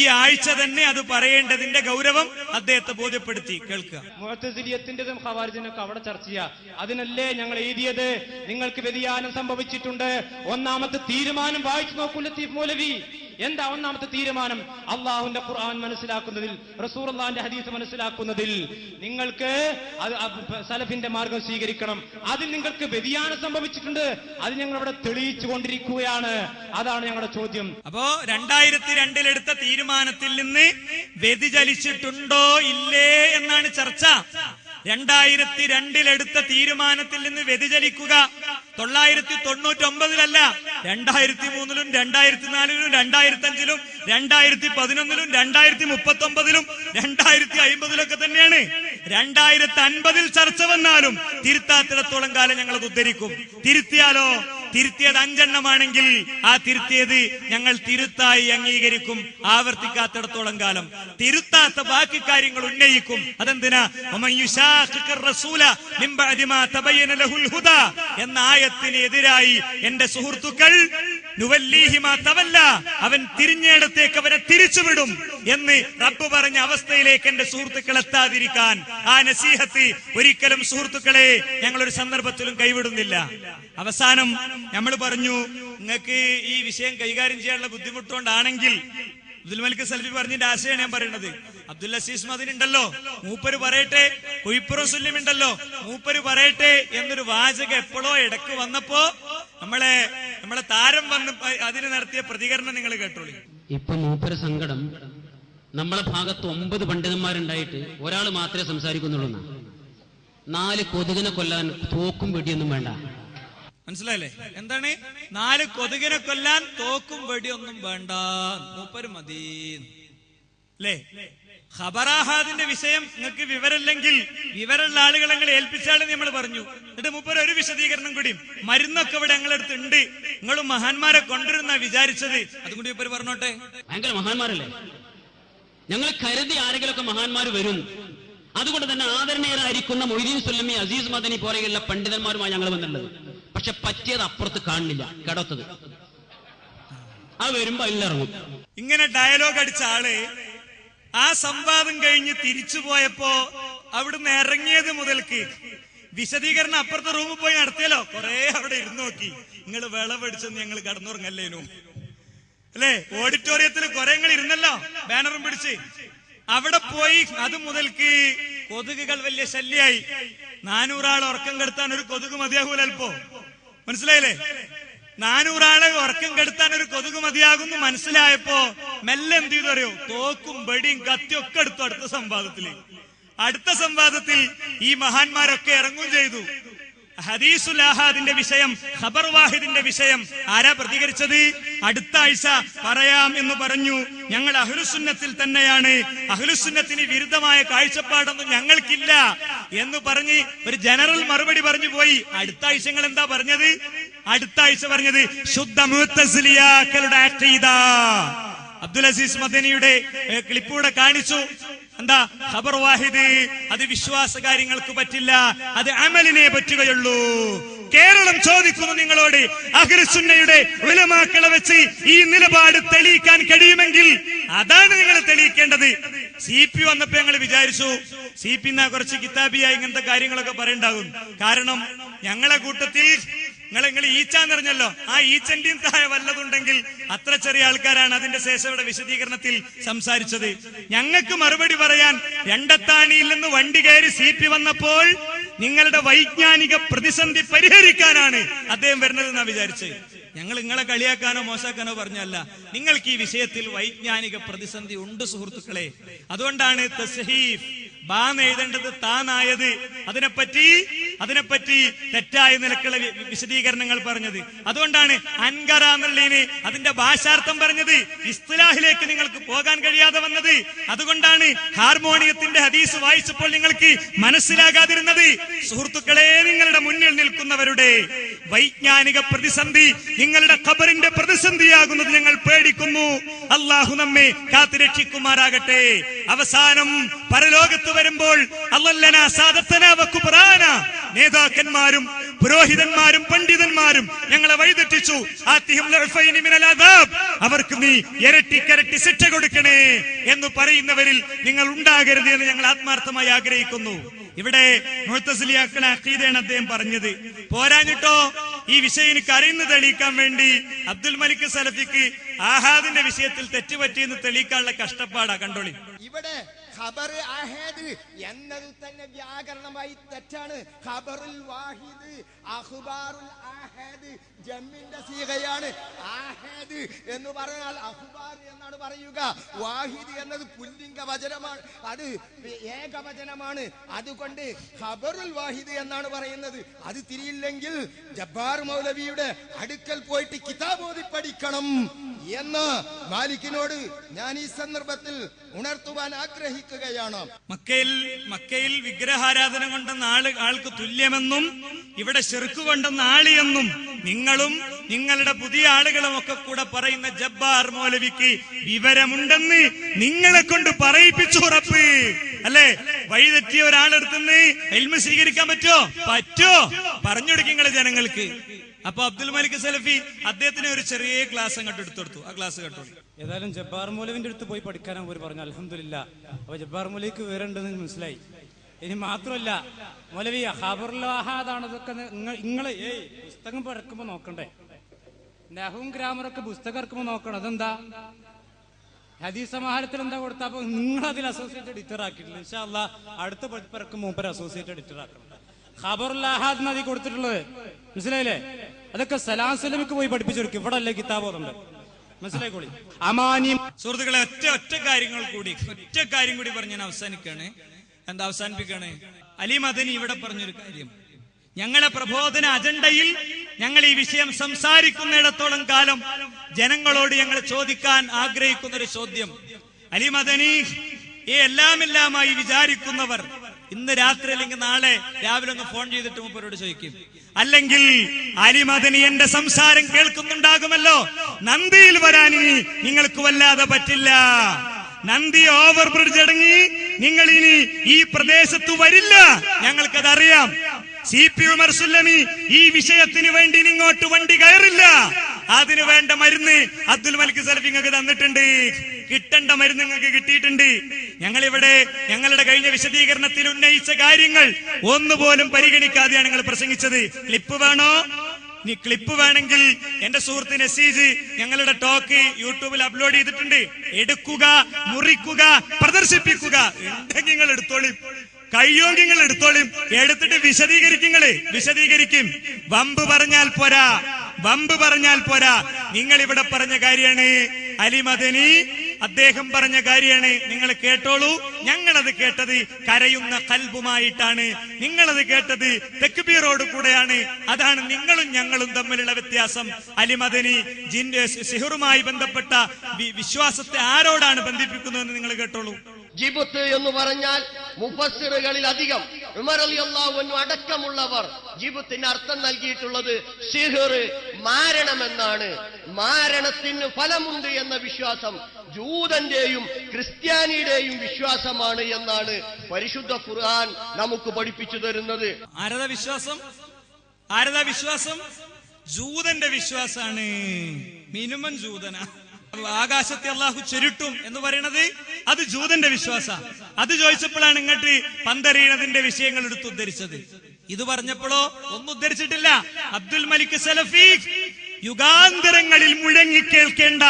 ഈ ആഴ്ച തന്നെ അത് പറയേണ്ടതിന്റെ ഗൗരവം അദ്ദേഹത്തെ ബോധ്യപ്പെടുത്തി. കേൾക്കുക. മുഅ്തസിലിയത്തിന്റെതും ഖവാരിജിനൊക്കെ അവിടെ ചർച്ച ചെയ്യാം. അതിനല്ലേ ഞങ്ങൾ എഴുതിയത് നിങ്ങൾക്ക് വ്യതിയാനം സംഭവിച്ചിട്ടുണ്ട്. ഒന്നാമത്തെ തീരുമാനം വായിച്ചു നോക്കൂ ലത്തീഫ് മൗലവി. എന്താ ഒന്നാമത്തെ തീരുമാനം? അള്ളാഹുവിന്റെ ഖുർആൻ മനസ്സിലാക്കുന്നതിൽ, റസൂലുള്ളാഹിന്റെ ഹദീസ് മനസ്സിലാക്കുന്നതിൽ നിങ്ങൾക്ക് സലഫിന്റെ മാർഗം സ്വീകരിക്കണം. അതിൽ നിങ്ങൾക്ക് വ്യതിയാനം സംഭവിച്ചിട്ടുണ്ട്. അത് ഞങ്ങൾ ഇവിടെ തെളിയിച്ചു കൊണ്ടിരിക്കുകയാണ്. അതാണ് ഞങ്ങളുടെ ചോദ്യം. അപ്പോ 2002 എടുത്ത തീരുമാനത്തിൽ നിന്ന് വ്യതിചലിച്ചിട്ടുണ്ടോ ഇല്ലേ എന്നാണ് ചർച്ച. 2002 എടുത്ത തീരുമാനത്തിൽ നിന്ന് വ്യതിചലിക്കുക 999-ലല്ല, 2003-ലും 2004-ലും 2005-ലും 2011-ലും 2039-ലും 2050-ലൊക്കെ തന്നെയാണ്. 2050-ൽ ചർച്ച വന്നാലും തിരുത്താത്തിടത്തോളം കാലം ഞങ്ങളത് ഉദ്ധരിക്കും. തിരുത്തിയാലോ? തിരുത്തിയത് 5 എണ്ണമാണെങ്കിൽ ആ തിരുത്തിയത് ഞങ്ങൾ തിരുത്തായി അംഗീകരിക്കും ആവർത്തിക്കാത്തിടത്തോളം കാലം. തിരുത്താത്ത ബാക്കി കാര്യങ്ങൾ ഉന്നയിക്കും. അതെന്തിനാ? എന്ന ആയത്തിന് എതിരായി എന്റെ സുഹൃത്തുക്കൾ അവൻ തിരിഞ്ഞയിടത്തേക്ക് അവനെ തിരിച്ചുവിടും എന്ന് റബ്ബ് പറഞ്ഞ അവസ്ഥയിലേക്ക് എന്റെ സുഹൃത്തുക്കൾ എത്താതിരിക്കാൻ ആ നസീഹത്ത് ഒരിക്കലും സുഹൃത്തുക്കളെ ഞങ്ങളൊരു സന്ദർഭത്തിലും കൈവിടുന്നില്ല. അവസാനം നമ്മൾ പറഞ്ഞു, നിങ്ങൾക്ക് ഈ വിഷയം കൈകാര്യം ചെയ്യാനുള്ള ബുദ്ധിമുട്ടുകൊണ്ടാണെങ്കിൽ അബ്ദുൽ മലിക് സൽഫി പറഞ്ഞതിന്റെ ആശയമാണ് ഞാൻ പറയുന്നത്. അബ്ദുൽ അസീസ് മദീനുണ്ടല്ലോ, മൂപ്പര് പറയട്ടെ. കുയിപ്പുറം സുല്ലിം ഉണ്ടല്ലോ, മൂപ്പര് പറയട്ടെ എന്നൊരു വാചകം എപ്പോഴോ ഇടക്ക് വന്നപ്പോ നമ്മളെ താരം വന്ന് അതിന് നടത്തിയ പ്രതികരണം നിങ്ങൾ കേട്ടോളി. ഇപ്പൊ മൂപ്പര് സങ്കടം നമ്മളെ ഭാഗത്ത് 9 പണ്ഡിതന്മാരുണ്ടായിട്ട് ഒരാൾ മാത്രമേ സംസാരിക്കുന്നുള്ളൂ. 4 കൊതുകിനെ കൊല്ലാൻ തോക്കും വെടിയൊന്നും വേണ്ട. മനസ്സിലായില്ലേ? എന്താണ്? 4 കൊതുകിനെ കൊല്ലാൻ തോക്കും വെടിയൊന്നും വേണ്ട, മൂപ്പര് മതി അല്ലേ? ഖബറാഹാദിന്റെ വിഷയം നിങ്ങൾക്ക് വിവരമില്ലെങ്കിൽ വിവരമുള്ള ആളുകളെ ഞങ്ങൾ ഏൽപ്പിച്ചാളെന്ന് നമ്മൾ പറഞ്ഞു. എന്നിട്ട് മൂപ്പര് ഒരു വിശദീകരണം കൂടി, മരുന്നൊക്കെ ഇവിടെ ഞങ്ങളടുത്ത് ഉണ്ട്, നിങ്ങളും മഹാന്മാരെ കൊണ്ടുവരുന്ന വിചാരിച്ചത്, അതുകൊണ്ട് മൂപ്പര് പറഞ്ഞോട്ടെ. ഭയങ്കര മഹാന്മാരല്ലേ? ഞങ്ങൾ കരുതി ആരെങ്കിലുമൊക്കെ മഹാന്മാർ വരും. അതുകൊണ്ട് തന്നെ ആദരണീയരായിരിക്കുന്ന മൊയ്തീൻ സുല്ലമി, അസീസ് മദനി പോലെയുള്ള പണ്ഡിതന്മാരുമായി ഞങ്ങൾ വന്നിട്ടുള്ളത്. പക്ഷെ പറ്റിയത് അപ്പുറത്ത് കാണുന്നില്ല, കടത്തത്. ആ വരുമ്പോ ഇറങ്ങും. ഇങ്ങനെ ഡയലോഗ് അടിച്ച ആള് ആ സംവാദം കഴിഞ്ഞ് തിരിച്ചു പോയപ്പോ അവിടുന്ന് ഇറങ്ങിയത് മുതൽക്ക് വിശദീകരണം അപ്പുറത്തെ റൂമിൽ പോയി നടത്തിയല്ലോ. കുറെ അവിടെ ഇരുന്ന് നോക്കി. നിങ്ങൾ വിളവടിച്ചെന്ന് ഞങ്ങൾ കടന്നുറങ്ങല്ലേനു അല്ലേ? ഓഡിറ്റോറിയത്തിൽ കുറെ ഇരുന്നല്ലോ ബാനറും പിടിച്ച്. അവിടെ പോയി അത് മുതൽക്ക് കൊതുകുകൾ വലിയ ശല്യായി. 400 ആൾ ഉറക്കം കെടുത്താൻ ഒരു കൊതുക് മതിയാകൂല അല്പോ. മനസ്സിലായില്ലേ? 400 ആളെ ഉറക്കം കെടുത്താൻ ഒരു കൊതുക് മതിയാകുന്നു മനസ്സിലായപ്പോ മെല്ലെ എന്ത് ചെയ്തു അറിയോ? തോക്കും വെടിയും കത്തിയൊക്കെ എടുത്തു. അടുത്ത സംവാദത്തിൽ ഈ മഹാന്മാരൊക്കെ ഇറങ്ങും ചെയ്തു. ഹദീസുൽ ആഹാദിന്റെ വിഷയം, ഖബർ വാഹിദിന്റെ വിഷയം ആരാ പ്രതികരിച്ചത്? അടുത്ത ആഴ്ച പറയാം എന്ന് പറഞ്ഞു. ഞങ്ങൾ അഹ്ലുസുന്നത്തിൽ തന്നെയാണ്, അഹ്ലുസുന്നത്തിന് വിരുദ്ധമായ കാഴ്ചപ്പാടൊന്നും ഞങ്ങൾക്കില്ല എന്ന് പറഞ്ഞ് ഒരു ജനറൽ മറുപടി പറഞ്ഞു പോയി. അടുത്ത ആഴ്ച നിങ്ങൾ എന്താ പറഞ്ഞത്? അടുത്ത ആഴ്ച പറഞ്ഞത് ശുദ്ധ മുഅ്തസിലിയാക്കളുടെ അഖീദ. അബ്ദുൽ അസീസ് മദനിയുടെ ക്ലിപ്പൂടെ കാണിച്ചു. എന്താ? ഖബർ വാഹിദ് അത് വിശ്വാസ കാര്യങ്ങൾക്ക് പറ്റില്ല, അത് അമലിനെ പറ്റുകയുള്ളൂ. കേരളം ചോദിക്കുന്നു നിങ്ങളോട്, അഹ്ലുസുന്നയുടെ ഉലമാക്കളെ വെച്ച് ഈ നിലപാട് തെളിയിക്കാൻ കഴിയുമെങ്കിൽ അതാണ് നിങ്ങൾ തെളിയിക്കേണ്ടത്. CP വന്നപ്പോ ഞങ്ങൾ വിചാരിച്ചു CP കുറച്ച് കിതാബിയായി ഇങ്ങനത്തെ കാര്യങ്ങളൊക്കെ പറയണ്ടാകും. കാരണം ഞങ്ങളെ കൂട്ടത്തിൽ നിങ്ങൾ ഈച്ചാന്നറിഞ്ഞല്ലോ, ആ ഈച്ചന്റെയും താഴെ വല്ലതുണ്ടെങ്കിൽ അത്ര ചെറിയ ആൾക്കാരാണ് അതിന്റെ ശേഷം ഇവിടെ വിശദീകരണത്തിൽ സംസാരിച്ചത്. ഞങ്ങൾക്ക് മറുപടി പറയാൻ രണ്ടത്താണിയിൽ നിന്ന് വണ്ടി കയറി CP വന്നപ്പോൾ നിങ്ങളുടെ വൈജ്ഞാനിക പ്രതിസന്ധി പരിഹരിക്കാനാണ് അദ്ദേഹം വരുന്നതെന്നാ വിചാരിച്ചത്. ഞങ്ങൾ നിങ്ങളെ കളിയാക്കാനോ മോശാക്കാനോ പറഞ്ഞല്ല. നിങ്ങൾക്ക് ഈ വിഷയത്തിൽ വൈജ്ഞാനിക പ്രതിസന്ധി ഉണ്ട് സുഹൃത്തുക്കളെ. അതുകൊണ്ടാണ് തസ്ഹീഫ് ബാന്ന് എഴുതേണ്ടത് താനായത്. അതിനെപ്പറ്റി തെറ്റായ നിലക്കുള്ള വിശദീകരണങ്ങൾ പറഞ്ഞത്. അതുകൊണ്ടാണ് അൻകറ എന്നുള്ളതിന് അതിന്റെ ഭാഷാർത്ഥം പറഞ്ഞത്. ഇസ്തിലാഹിലേക്ക് നിങ്ങൾക്ക് പോകാൻ കഴിയാതെ വന്നത്. അതുകൊണ്ടാണ് ഹാർമോണിയത്തിന്റെ ഹദീസ് വായിച്ചപ്പോൾ നിങ്ങൾക്ക് മനസ്സിലാകാതിരുന്നത്. സുഹൃത്തുക്കളെ, നിങ്ങളുടെ മുന്നിൽ നിൽക്കുന്നവരുടെ വൈജ്ഞാനിക പ്രതിസന്ധി നിങ്ങളുടെ ഖബറിന്റെ പ്രതിസന്ധിയാകുന്നത് ഞങ്ങൾ പേടിക്കുന്നു. അള്ളാഹു നമ്മെ കാത്തുരക്ഷിക്കുമാറാകട്ടെ. അവസാനം പരലോകത്ത് വരുമ്പോൾ നേതാക്കന്മാരും പുരോഹിതന്മാരും പണ്ഡിതന്മാരും ഞങ്ങളെ വഴിതെറ്റിച്ചു. അവർക്ക് നീ ഇരട്ടിക്കരട്ടി ശിക്ഷ കൊടുക്കണേ എന്ന് പറയുന്നവരിൽ നിങ്ങൾ ഉണ്ടാകരുത് എന്ന് ഞങ്ങൾ ആത്മാർത്ഥമായി ആഗ്രഹിക്കുന്നു. ഇവിടെ മുഅ്തസിലിയാക്കളെ അഖീദയാണ് അദ്ദേഹം പറഞ്ഞത്. പോരാഞ്ഞിട്ടോ ഈ വിഷയം എനിക്ക് അറിയുന്നത് തെളിയിക്കാൻ വേണ്ടി അബ്ദുൽ മലിക് സലഫിക്ക് ആഹാദിന്റെ വിഷയത്തിൽ തെറ്റുപറ്റിയെന്ന് തെളിയിക്കാനുള്ള കഷ്ടപ്പാടാ. കണ്ടോളി. ഇവിടെ ഖബർ ആഹാദ് എന്നത് തന്നെ വ്യാകരണമായി തെറ്റാണ്. ഖബറുൽ വാഹിദ് അഖ്ബാറുൽ ആഹാദ് ജമ്മിന്റെ സീഗയാണ്. ആഹാദ് എന്ന് പറഞ്ഞാൽ അഖ്ബാർ എന്നാണ് പറയുക. വാഹിദ് എന്നത് പുല്ലിംഗ വചനമാണ്, അത് ഏകവചനമാണ്. അതുകൊണ്ട് ഖബറുൽ വാഹിദ് എന്നാണ് പറയുന്നത്. അത് തിരിയില്ലെങ്കിൽ ജബ്ബാർ മൗലവിയുടെ അടുക്കൽ പോയിട്ട് കിതാബ് ഓതി പഠിക്കണം എന്ന് മാലിക്കിനോട് ഞാൻ ഈ സന്ദർഭത്തിൽ ഉണർത്തുവാൻ ആഗ്രഹിക്കുകയാണ്. മക്കയിൽ വിഗ്രഹാരാധന കൊണ്ടെന്ന ആൾക്ക് തുല്യമെന്നും ഇവിടെ ശിർക്ക് കൊണ്ടെന്ന ആളിയെന്നും നിങ്ങളും നിങ്ങളുടെ പുതിയ ആളുകളും ഒക്കെ കൂടെ പറയുന്ന ജബ്ബാർ മൗലവിക്ക് വിവരമുണ്ടെന്ന് നിങ്ങളെ കൊണ്ട് പറയിപ്പിച്ചു ഉറപ്പ് അല്ലെ? വഴിതെറ്റിയ ഒരാളെടുത്തുനിന്ന് ഇൽമ് സ്വീകരിക്കാൻ പറ്റോ? പറഞ്ഞു കൊടുക്കും നിങ്ങളെ ജനങ്ങൾക്ക്. അപ്പൊ അബ്ദുൽ മലിക് സലഫി അദ്ദേഹത്തിന് ഒരു ചെറിയ ക്ലാസ് അങ്ങോട്ട് എടുത്തു. ആ ക്ലാസ് കേട്ടോ. ഏതായാലും ജബ്ബാർ മൗലവിന്റെ അടുത്ത് പോയി പഠിക്കാനാ അവർ പറഞ്ഞു. അൽഹംദുലില്ലാ. അപ്പൊ ജബ്ബാർ മൗലവിക്ക് വിവരമുണ്ടെന്ന് മനസ്സിലായി. ഇനി മാത്രമല്ല മൗലവി ഖബറുൽ ആഹാദാണ് ഇതൊക്കെ നിങ്ങള് പുസ്തകം ഇറക്കുമ്പോ നോക്കണ്ടേ? നഹവും ഗ്രാമറൊക്കെ പുസ്തകം ഇറക്കുമ്പോ നോക്കണം. അതെന്താ ഹദീസ് സമാഹാരത്തിൽ എന്താ കൊടുത്ത? അപ്പൊ നിങ്ങൾ അതിൽ അസോസിയേറ്റ് എഡിറ്റർ ആക്കിയിട്ടില്ല. ഇൻഷാ അല്ലാഹ് അടുത്ത പതിപ്പിറക്കും മുമ്പ് അസോസിയേറ്റ് എഡിറ്റർ ആക്കണം. ഖബറുൽ ആഹാദ് നദി കൊടുത്തിട്ടുള്ളത് മനസ്സിലായില്ലേ? അതൊക്കെ സലാസലമിക്ക് പോയി പഠിപ്പിച്ചു കൊടുക്കും. ഇവിടെ അല്ലേ കിതാബ് ഓതുണ്ട്. മനസ്സിലായിക്കോളി. അമാനി സുഹൃത്തുക്കളെ, ഒറ്റ കാര്യം കൂടി പറഞ്ഞ് ഞാൻ അവസാനിപ്പിക്കാണ്. അലി മദനി ഇവിടെ പറഞ്ഞൊരു കാര്യം, ഞങ്ങളെ പ്രബോധന അജണ്ടയിൽ ഞങ്ങൾ ഈ വിഷയം സംസാരിക്കുന്നിടത്തോളം കാലം ജനങ്ങളോട് ഞങ്ങൾ ചോദിക്കാൻ ആഗ്രഹിക്കുന്ന ഒരു ചോദ്യം. അലി മദനി ഈ എല്ലാമായി വിചാരിക്കുന്നവർ ഇന്ന് രാത്രി അല്ലെങ്കിൽ നാളെ രാവിലെ ഒന്ന് ഫോൺ ചെയ്തിട്ട് മൂപ്പരോട് ചോദിക്കും. അല്ലെങ്കിൽ അലി മദനി എന്റെ സംസാരം കേൾക്കുന്നുണ്ടാകുമല്ലോ, നന്ദിയിൽ വരാൻ ഇനി നിങ്ങൾക്ക് വല്ലാതെ പറ്റില്ല. നന്ദി ഓവർ ബ്രിഡ്ജ് അടങ്ങി നിങ്ങൾ ഇനി ഈ പ്രദേശത്ത് വരില്ല, ഞങ്ങൾക്കതറിയാം. CP ഉമർ സുല്ലമി ഈ വിഷയത്തിന് വേണ്ടി ഇങ്ങോട്ട് വണ്ടി കയറില്ല. അതിനു വേണ്ട മരുന്ന് അബ്ദുൽ മലിക് സലഫി നിങ്ങൾക്ക് തന്നിട്ടുണ്ട്. കിട്ടേണ്ട മരുന്ന് നിങ്ങൾക്ക് കിട്ടിയിട്ടുണ്ട്. ഞങ്ങളിവിടെ ഞങ്ങളുടെ കഴിഞ്ഞ വിശദീകരണത്തിൽ ഉന്നയിച്ച കാര്യങ്ങൾ ഒന്നുപോലും പരിഗണിക്കാതെയാണ് നിങ്ങൾ പ്രസംഗിച്ചത്. ക്ലിപ്പ് വേണോ? നീ ക്ലിപ്പ് വേണമെങ്കിൽ എന്റെ സുഹൃത്ത് നസീജ് ഞങ്ങളുടെ ടോക്ക് യൂട്യൂബിൽ അപ്ലോഡ് ചെയ്തിട്ടുണ്ട്. എടുക്കുക, മുറിക്കുക, പ്രദർശിപ്പിക്കുക. ഉണ്ടെങ്കിൽ നിങ്ങൾ എടുത്തോളി, കഴിയുമെങ്കിൽ നിങ്ങൾ എടുത്തോളും. എടുത്തിട്ട് വിശദീകരിക്കും. വമ്പ് പറഞ്ഞാൽ പോരാ. നിങ്ങൾ ഇവിടെ പറഞ്ഞ കാര്യമാണ് അലി മദനി, അദ്ദേഹം പറഞ്ഞ കാര്യമാണ്. നിങ്ങൾ കേട്ടോളൂ. ഞങ്ങളത് കേട്ടത് കരയുന്ന കൽബുമായിട്ടാണ്. നിങ്ങളത് കേട്ടത് തക്ബീറോട് കൂടെയാണ്. അതാണ് നിങ്ങളും ഞങ്ങളും തമ്മിലുള്ള വ്യത്യാസം. അലി മദനി സിഹറുമായി ബന്ധപ്പെട്ട വിശ്വാസത്തെ ആരോടാണ് ബന്ധിപ്പിക്കുന്നതെന്ന് നിങ്ങൾ കേട്ടോളൂ. ജിബുത്ത് എന്ന് പറഞ്ഞാൽ മുഫസ്സിറുകളിൽ അധികം ഉമർ റളിയല്ലാഹു അൻഹു അടക്കമുള്ളവർ ജിബുത്തിന് അർത്ഥം നൽകിയിട്ടുള്ളത് സിഹർ, മാരണമെന്നാണ്. മാരണത്തിന് ഫലമുണ്ട് എന്ന വിശ്വാസം ജൂതന്റെയും ക്രിസ്ത്യാനിയുടെയും വിശ്വാസമാണ് എന്നാണ് പരിശുദ്ധ ഖുർആൻ നമുക്ക് പഠിപ്പിച്ചു തരുന്നത്. ആരതാ വിശ്വാസം? ജൂതന്റെ വിശ്വാസാണ്. മിനിമം ജൂതന. ആകാശത്തെ അള്ളാഹു ചുരുട്ടും എന്ന് പറയുന്നത് അത് ജൂതന്റെ വിശ്വാസ. അത് ചോദിച്ചപ്പോഴാണ് ഇങ്ങോട്ട് പന്തറിയണതിന്റെ വിഷയങ്ങൾ എടുത്ത് ഉദ്ധരിച്ചത്. ഇത് പറഞ്ഞപ്പോഴോ ഒന്നും ഉദ്ധരിച്ചിട്ടില്ല. അബ്ദുൽ മലിക് സലഫി യുഗാന്തരങ്ങളിൽ മുഴങ്ങി കേൾക്കേണ്ട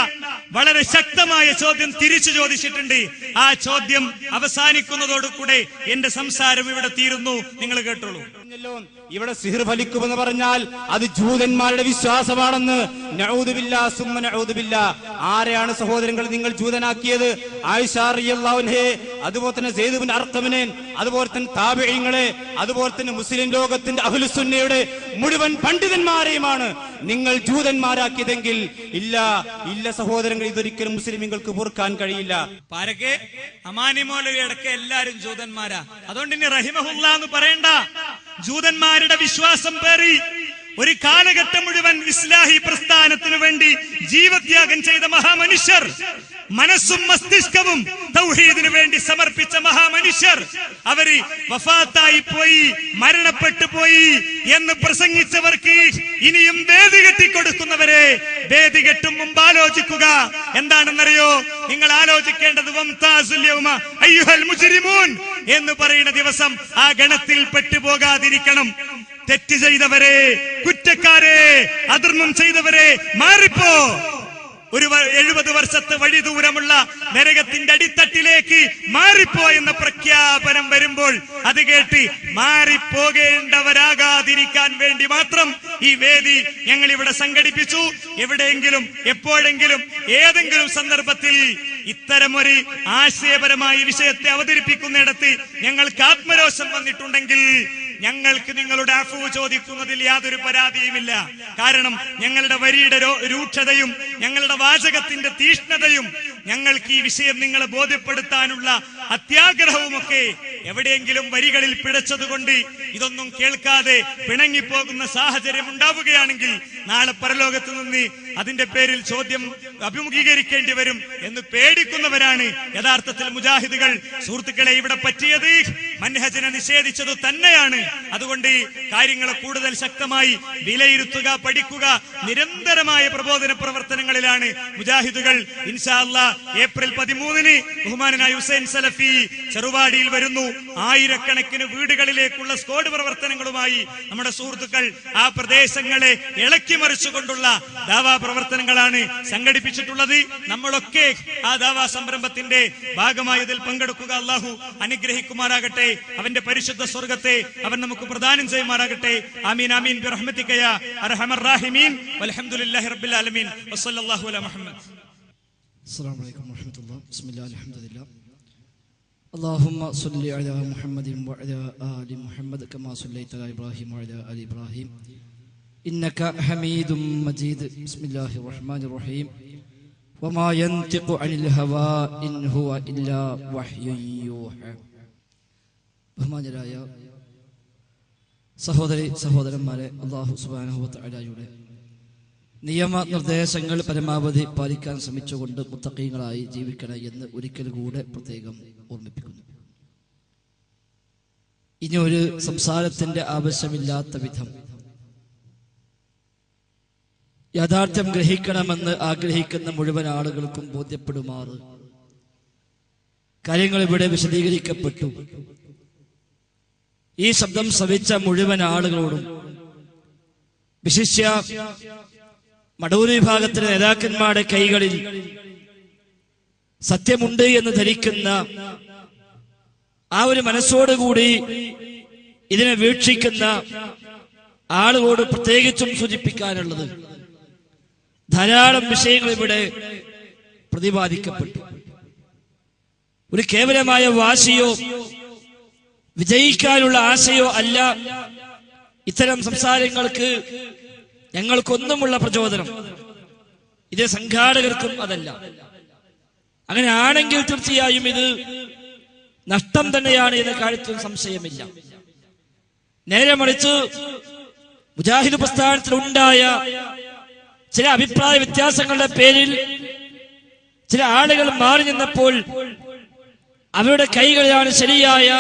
വളരെ ശക്തമായ ചോദ്യം തിരിച്ചു ചോദിച്ചിട്ടുണ്ട്. ആ ചോദ്യം അവസാനിക്കുന്നതോടുകൂടെ എന്റെ സംസാരം ഇവിടെ തീരുന്നു. നിങ്ങൾ കേട്ടോളൂ. ഇവിടെ സിഹർ ഫലിക്കുമെന്ന് പറഞ്ഞാൽ അത് ജൂതന്മാരുടെ വിശ്വാസമാണെന്ന്. നഊദു ബില്ലാഹ് സുമ്മ നഊദു ബില്ലാഹ്. ആരെയാണ് സഹോദരങ്ങൾ നിങ്ങൾ ജൂതനാക്കിയത്? ആയിഷ റളിയല്ലാഹു അൻഹ, അതുപോലെ തന്നെ സെയ്ദ് ഇബ്നു അർഖമിനെ, അതുപോലെ തന്നെ താബിഈങ്ങളെ, അതുപോലെ തന്നെ മുസ്ലിം ലോകത്തിന്റെ അഹ്ലുസ് സുന്നയുടെ മുഴുവൻ പണ്ഡിതന്മാരെയുമാണ് നിങ്ങൾ ജൂതന്മാരാക്കിയതെങ്കിൽ ഇല്ല സഹോദരങ്ങൾ, ഇതൊരിക്കലും മുസ്ലിമുകൾക്ക് പൊറുക്കാൻ കഴിയില്ല. പാരക്കെ അമാനി മൗലവി അടക്കം എല്ലാരും ജൂതന്മാരാ. അതുകൊണ്ട് ഇനി റഹിമഹുല്ലാ എന്ന് പറയണ്ട. ജൂതന്മാരുടെ വിശ്വാസം പേറി ഒരു കാലഘട്ടം മുഴുവൻ ഇസ്ലാഹി പ്രസ്ഥാനത്തിനു വേണ്ടി ജീവത്യാഗം ചെയ്ത മഹാമനുഷ്യർ മനസ്സും മസ്തിഷ്കവും തൗഹീദിനു വേണ്ടി സമർപ്പിച്ച മഹാമനുഷ്യർ, അവര് വഫാത്തായി പോയി, മരണപ്പെട്ടു പോയി എന്ന് പ്രസംഗിച്ചവർക്ക് ഇനിയും വേദി കെട്ടിക്കൊടുക്കുന്നവരെ വേദി കെട്ടും മുമ്പ് ആലോചിക്കുക. എന്താണെന്നറിയോ? നിങ്ങൾ ആലോചിക്കേണ്ടത് വംതാസുൽ യൗമ അയ്യുഹൽ മുജ്രിമൂൻ എന്ന് പറയുന്ന ദിവസം ആ ഗണത്തിൽ പെട്ടുപോകാതിരിക്കണം. തെറ്റ് ചെയ്തവരെ, കുറ്റക്കാരെ, അധർമ്മം ചെയ്തവരെ മാറിപ്പോ. ഒരു 70 വർഷത്തെ വഴി ദൂരമുള്ള നരകത്തിന്റെ അടിത്തട്ടിലേക്ക് മാറിപ്പോ എന്ന പ്രഖ്യാപനം വരുമ്പോൾ അത് കേട്ട് മാറിപ്പോകേണ്ടവരാകാതിരിക്കാൻ വേണ്ടി മാത്രം ഈ വേദി ഞങ്ങൾ ഇവിടെ സംഘടിപ്പിച്ചു. എവിടെയെങ്കിലും എപ്പോഴെങ്കിലും ഏതെങ്കിലും സന്ദർഭത്തിൽ ഇത്തരമൊരു ആശയപരമായ വിഷയത്തെ അവതരിപ്പിക്കുന്നിടത്ത് ഞങ്ങൾക്ക് ആത്മരോഷം വന്നിട്ടുണ്ടെങ്കിൽ ഞങ്ങൾക്ക് നിങ്ങളുടെ അഫ്വ് ചോദിക്കുന്നതിൽ യാതൊരു പരാതിയുമില്ല. കാരണം ഞങ്ങളുടെ വരിയുടെ രൂക്ഷതയും ഞങ്ങളുടെ വാചകത്തിന്റെ തീഷ്ണതയും ഞങ്ങൾക്ക് ഈ വിഷയം നിങ്ങളെ ബോധ്യപ്പെടുത്താനുള്ള അത്യാഗ്രഹവുമൊക്കെ എവിടെയെങ്കിലും വരികളിൽ പിഴച്ചതുകൊണ്ട് ഇതൊന്നും കേൾക്കാതെ പിണങ്ങിപ്പോകുന്ന സാഹചര്യം ഉണ്ടാവുകയാണെങ്കിൽ നാളെ പരലോകത്ത് നിന്ന് അതിന്റെ പേരിൽ ചോദ്യം അഭിമുഖീകരിക്കേണ്ടി വരും എന്ന് പേടിക്കുന്നവരാണ് യഥാർത്ഥത്തിൽ മുജാഹിദുകൾ. സുഹൃത്തുക്കളെ, ഇവിടെ പറ്റിയത് മൻഹജിനെ നിഷേധിച്ചത് തന്നെയാണ്. അതുകൊണ്ട് കാര്യങ്ങളെ കൂടുതൽ ശക്തമായി വിലയിരുത്തുക, പഠിക്കുക. നിരന്തരമായ പ്രബോധന പ്രവർത്തനങ്ങളിലാണ് മുജാഹിദുകൾ. ഇൻഷാ അല്ലാഹ് ഏപ്രിൽ 13 ബഹുമാനനായ ഹുസൈൻ സലഫി ചെറുവാടിയിൽ വരുന്നു. ആയിരക്കണക്കിന് വീടുകളിലേക്കുള്ള സ്ക്വാഡ് പ്രവർത്തനങ്ങളുമായി നമ്മുടെ സുഹൃത്തുക്കൾ ആ പ്രദേശങ്ങളെ ഇളക്കി മറിച്ചുകൊണ്ടുള്ള ദാവാ പ്രവർത്തനങ്ങളാണ് സംഘടിപ്പിച്ചിട്ടുള്ളത്. നമ്മളൊക്കെ ആ ദാവാ സംരംഭത്തിന്റെ ഭാഗമായി ഇതിൽ പങ്കെടുക്കുക. അല്ലാഹു അനുഗ്രഹിക്കുമാറാകട്ടെ. അവന്റെ പരിശുദ്ധ സ്വർഗത്തെ അവൻ നമുക്ക് പ്രദാനം ചെയ്യുമാറാകട്ടെ. ആമീൻ ആമീൻ ബിറഹ്മതിക യാ അർഹമർ റഹീമീൻ. വൽഹംദുലില്ലാഹി റബ്ബിൽ ആലമീൻ. വസല്ലല്ലാഹു അലാ മുഹമ്മദ്. അസ്സലാമു അലൈക്കും വറഹ്മത്തുള്ളാഹി. ബിസ്മില്ലാഹിൽ അൽഹംദുലില്ലാഹ്. اللهم صل على محمد وعلى آل محمد كما صليت على إبراهيم وعلى آل إبراهيم إنك حميد مجيد. بسم الله الرحمن الرحيم. وما ينطق عن الهوى إن هو إلا وحي يوحى. ബഹുമാന്യരായ സഹോദരന്മാരെ, അല്ലാഹു സുബ്ഹാനഹു വ തആലയുടെ നിയമനിർദ്ദേശങ്ങൾ പരമാവധി പാലിക്കാൻ ശ്രമിച്ചുകൊണ്ട് മുത്തഖീങ്ങളായി ജീവിക്കണം എന്ന് ഒരിക്കൽ കൂടെ പ്രത്യേകം ഓർമ്മിപ്പിക്കുന്നു. ഇനി ഒരു സംസാരത്തിന്റെ ആവശ്യമില്ലാത്ത വിധം യാഥാർത്ഥ്യം ഗ്രഹിക്കണമെന്ന് ആഗ്രഹിക്കുന്ന മുഴുവൻ ആളുകൾക്കും ബോധ്യപ്പെടുമാറ് കാര്യങ്ങൾ ഇവിടെ വിശദീകരിക്കപ്പെട്ടു. ഈ ശബ്ദം ശ്രവിച്ച മുഴുവൻ ആളുകളോടും, വിശിഷ്യ മടവൂർ വിഭാഗത്തിലെ നേതാക്കന്മാരുടെ കൈകളിൽ സത്യമുണ്ട് എന്ന് ധരിക്കുന്ന ആ ഒരു മനസ്സോടുകൂടി ഇതിനെ വീക്ഷിക്കുന്ന ആളുകളോട് പ്രത്യേകിച്ചും സൂചിപ്പിക്കാനുള്ളത്, ധാരാളം വിഷയങ്ങൾ ഇവിടെ പ്രതിപാദിക്കപ്പെട്ടു. ഒരു കേവലമായ വാശിയോ വിജയിക്കാനുള്ള ആശയോ അല്ല ഇത്തരം സംസാരങ്ങൾക്ക് ഞങ്ങൾക്കൊന്നുമുള്ള പ്രചോദനം. ഇത് സംഘാടകർക്കും അതല്ല. അങ്ങനെ ആണെങ്കിൽ തീർച്ചയായും ഇത് നഷ്ടം തന്നെയാണ് എന്ന കാര്യത്തിൽ സംശയമില്ല. നേരെ മറിച്ച് മുജാഹിദ് പ്രസ്ഥാനത്തിൽ ഉണ്ടായ ചില അഭിപ്രായ വ്യത്യാസങ്ങളുടെ പേരിൽ ചില ആളുകൾ മാറി നിന്നപ്പോൾ അവരുടെ കൈകളിലാണ് ശരിയായ